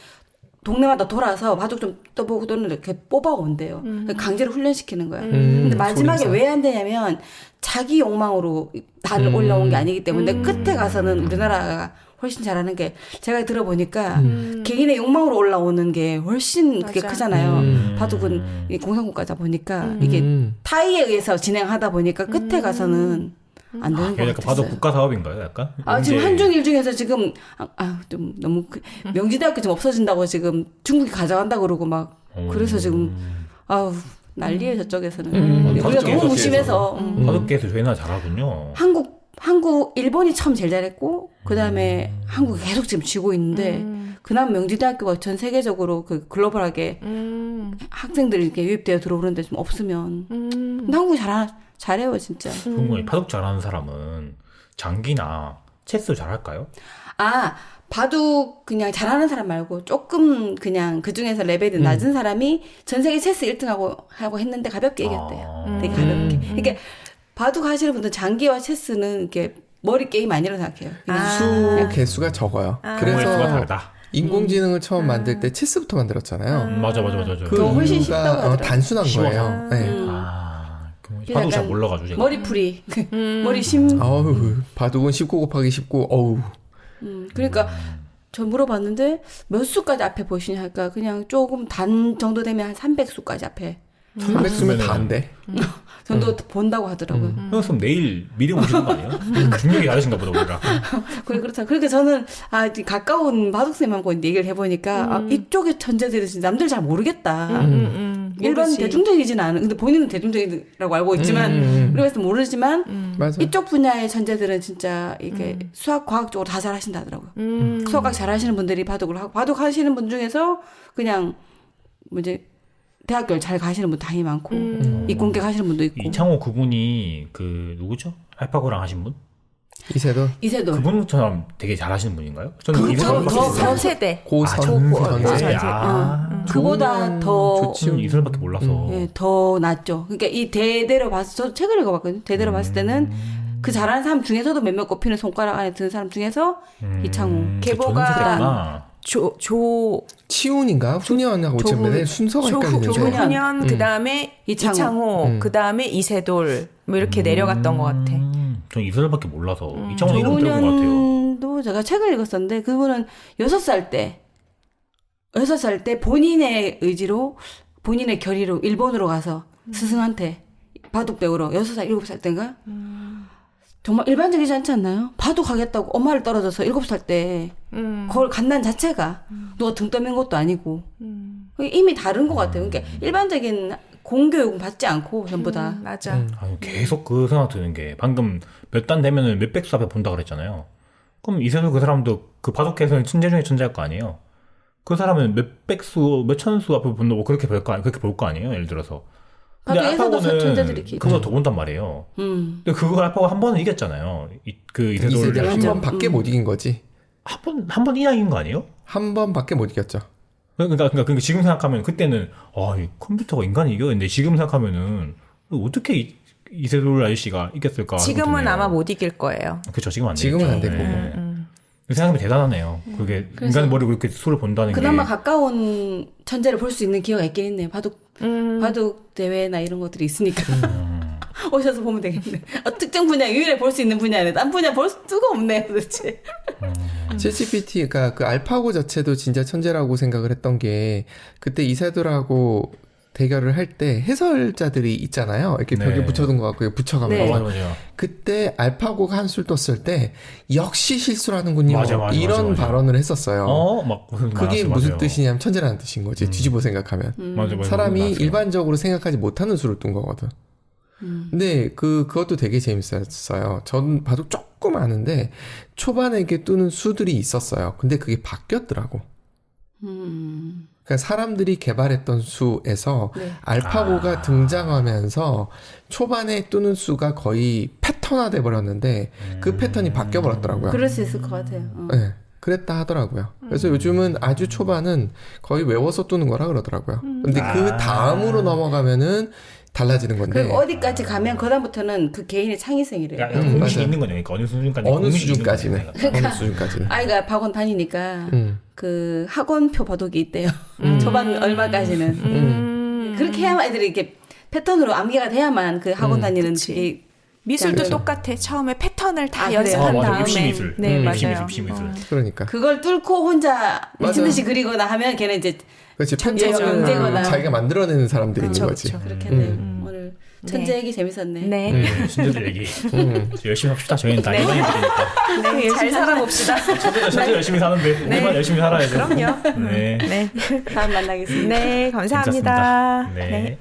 동네마다 돌아서 바둑 좀 떠보고 또는 이렇게 뽑아온대요. 강제로 훈련시키는 거야. 근데 마지막에 왜 안 되냐면 자기 욕망으로 다들 올라온 게 아니기 때문에 끝에 가서는 우리나라가 훨씬 잘하는 게 제가 들어보니까 개인의 욕망으로 올라오는 게 훨씬 그게 크잖아요. 바둑은 공산국가다 보니까 이게 타의에 의해서 진행하다 보니까 끝에 가서는 안 되는 것 약간 같아요. 바둑 국가 사업인가요, 약간? 지금 한중일 중에서 지금 좀 너무 명지대학교 좀 없어진다고 지금 중국이 가져간다 그러고 막 그래서 지금 난리예요 저쪽에서는. 우리가 너무 무심해서 바둑계에서 저희나 잘하군요. 일본이 처음 제일 잘했고 그다음에 한국이 계속 지금 쥐고 있는데 그나마 명지대학교가 전 세계적으로 그 글로벌하게 학생들이 이렇게 유입되어 들어오는데 좀 없으면 근데 한국이 잘해요 진짜. 궁금해. 바둑 잘하는 사람은 장기나 체스 잘할까요? 바둑 그냥 잘하는 사람 말고 조금 그냥 그 중에서 레벨이 낮은 사람이 전 세계 체스 1등하고 했는데 가볍게 이겼대요. 되게 가볍게. 그러니까 바둑 하시는 분들 장기와 체스는 이렇게 머리 게임 아니라고 생각해요. 수 개수가 적어요. 공의 수가 그래서 다르다. 인공지능을 처음 만들 때 체스부터 만들었잖아요. 맞아. 더 훨씬 쉽다고 하더라고요. 단순한 쉬워서. 거예요. 네. 바둑 잘 몰라가지고 제가. 머리풀이 머리 심. 어우, 바둑은 19 곱하기 19. 어우. 그러니까 저 물어봤는데 몇 수까지 앞에 보시냐 하니까 그냥 조금 단 정도 되면 한 300수까지 앞에 300수면 다인데. 정도 본다고 하더라고요. 그럼 내일 미리 오시는 거 아니에요? 중력이 다르신가 보다 우리랑. 그래 그렇죠. 그러니까 저는 가까운 바둑쌤하고 얘기를 해보니까 이쪽의 천재들은 진짜 남들 잘 모르겠다. 일반 모르지. 대중적이진 않은. 근데 본인은 대중적이라고 알고 있지만 그래서 모르지만 맞아. 이쪽 분야의 천재들은 진짜 이게 수학 과학 쪽으로 다 잘하신다 하더라고요. 수학 과학 잘하시는 분들이 바둑을 하고 바둑 하시는 분 중에서 그냥 이제 대학교를 잘 가시는 분 당연히 많고 이공계 가시는 분도 있고. 이창호 그분이 그 누구죠? 알파고랑 하신 분? 이세돌. 그분처럼 되게 잘하시는 분인가요? 저는 더 전 세대. 고선. 고선. 그보다 더 이슬밖에 몰라서. 예, 더 낫죠. 그러니까 이 대대로 봤을 저도 책을 읽어봤거든요. 대대로 봤을 때는 그 잘하는 사람 중에서도 몇몇 꼽히는 손가락 안에 드는 사람 중에서 이창호. 계보가 치훈인가 훈련하고 지금 순서가 헷갈리는데. 조훈현 그다음에 이창호 그다음에 이세돌 뭐 이렇게 내려갔던 것 같아. 전 이슬밖에 몰라서 이창호 이름 들은 것 같아요. 조훈현도 제가 책을 읽었었는데 그분은 6살 때 본인의 의지로 본인의 결의로 일본으로 가서 스승한테 바둑 배우러 6살 7살 때인가? 정말 일반적이지 않지 않나요? 바둑 하겠다고 엄마를 떨어져서 7살 때 그걸 간다는 자체가 누가 등 떠민 것도 아니고 이미 다른 것 같아요. 그러니까 일반적인 공교육은 받지 않고 전부 다. 맞아. 아니, 계속 그 생각 드는 게 방금 몇 단 되면은 몇백 수 앞에 본다 그랬잖아요. 그럼 이세돌 그 사람도 그 바둑계에서는 천재 중에 천재일 거 아니에요. 그 사람은 몇백 수, 몇천 수 앞에 본다고 그렇게 볼 거 아니에요. 예를 들어서. 근데 알파고는 그거보다 더 본단 말이에요. 근데 그거 알파고 한 번은 이겼잖아요. 그 이세돌 한 번 밖에 못 이긴 거지. 한 번 이긴 거 아니에요? 한 번 밖에 못 이겼죠. 그러니까 지금 생각하면 그때는 이 컴퓨터가 인간이 이겨. 근데 지금 생각하면은 어떻게 이세돌 아저씨가 이겼을까? 지금은 아마 못 이길 거예요. 그렇죠. 지금은 안 되죠. 지금은 안 되고. 생각하면 대단하네요. 그게 인간의 머리로 그렇게 수를 본다는 게. 그나마 가까운 천재를 볼 수 있는 기회가 있긴 있네요. 바둑 대회나 이런 것들이 있으니까. 오셔서 보면 되겠네. 특정 분야 유일하게 볼 수 있는 분야는 딴 분야 볼 수가 없네 도대체. 챗GPT가 그 알파고 자체도 진짜 천재라고 생각을 했던 게 그때 이세돌하고 대결을 할 때 해설자들이 있잖아요. 이렇게 벽에 붙여둔 것 같고 붙여가면서. 맞아요. 그때 알파고가 한술 떴을 때 역시 실수라는군요. 이런 발언을 했었어요. 그게 무슨 뜻이냐면 천재라는 뜻인 거지. 뒤집어 생각하면. 사람이 일반적으로 생각하지 못하는 수를 뜬 거거든. 근데 그것도 되게 재밌었어요. 전 바둑 조금 아는데 초반에 이렇게 뜨는 수들이 있었어요. 근데 그게 바뀌었더라고. 그러니까 사람들이 개발했던 수에서 알파고가 등장하면서 초반에 뜨는 수가 거의 패턴화돼 버렸는데 그 패턴이 바뀌어 버렸더라고요. 그럴 수 있을 것 같아요. 네, 그랬다 하더라고요. 그래서 요즘은 아주 초반은 거의 외워서 뜨는 거라 그러더라고요. 근데 그 다음으로 넘어가면은 달라지는 건데. 그리고 어디까지 가면 그다음부터는 그 개인의 창의성이래요. 공식이 있는 거네요. 그러니까 어느 수준까지는. 어느 수준까지는. 아이가 학원 다니니까 그 학원표 바둑이 있대요. 초반 얼마까지는. 그렇게 해야만 애들이 이렇게 패턴으로 암기가 돼야만 그 학원 다니는 게. 미술도 똑같아. 처음에 패턴을 다 연습한 다음에. 입시미술. 네, 맞아요. 입시미술. 그러니까. 그걸 뚫고 혼자 미친 듯이 그리거나 하면 걔는 이제 그렇지. 패턴을 자기가 만들어내는 사람들이 있는 거지. 그렇겠네요. 오늘 천재 얘기 재밌었네. 네. 천재들 얘기. 열심히 합시다. 저희는 다 일반인들이니까. 네, 잘 살아봅시다. 천재 열심히 사는데 우리만 열심히 살아야죠. 그럼요. 네. 다음 만나겠습니다. 네, 감사합니다. 네.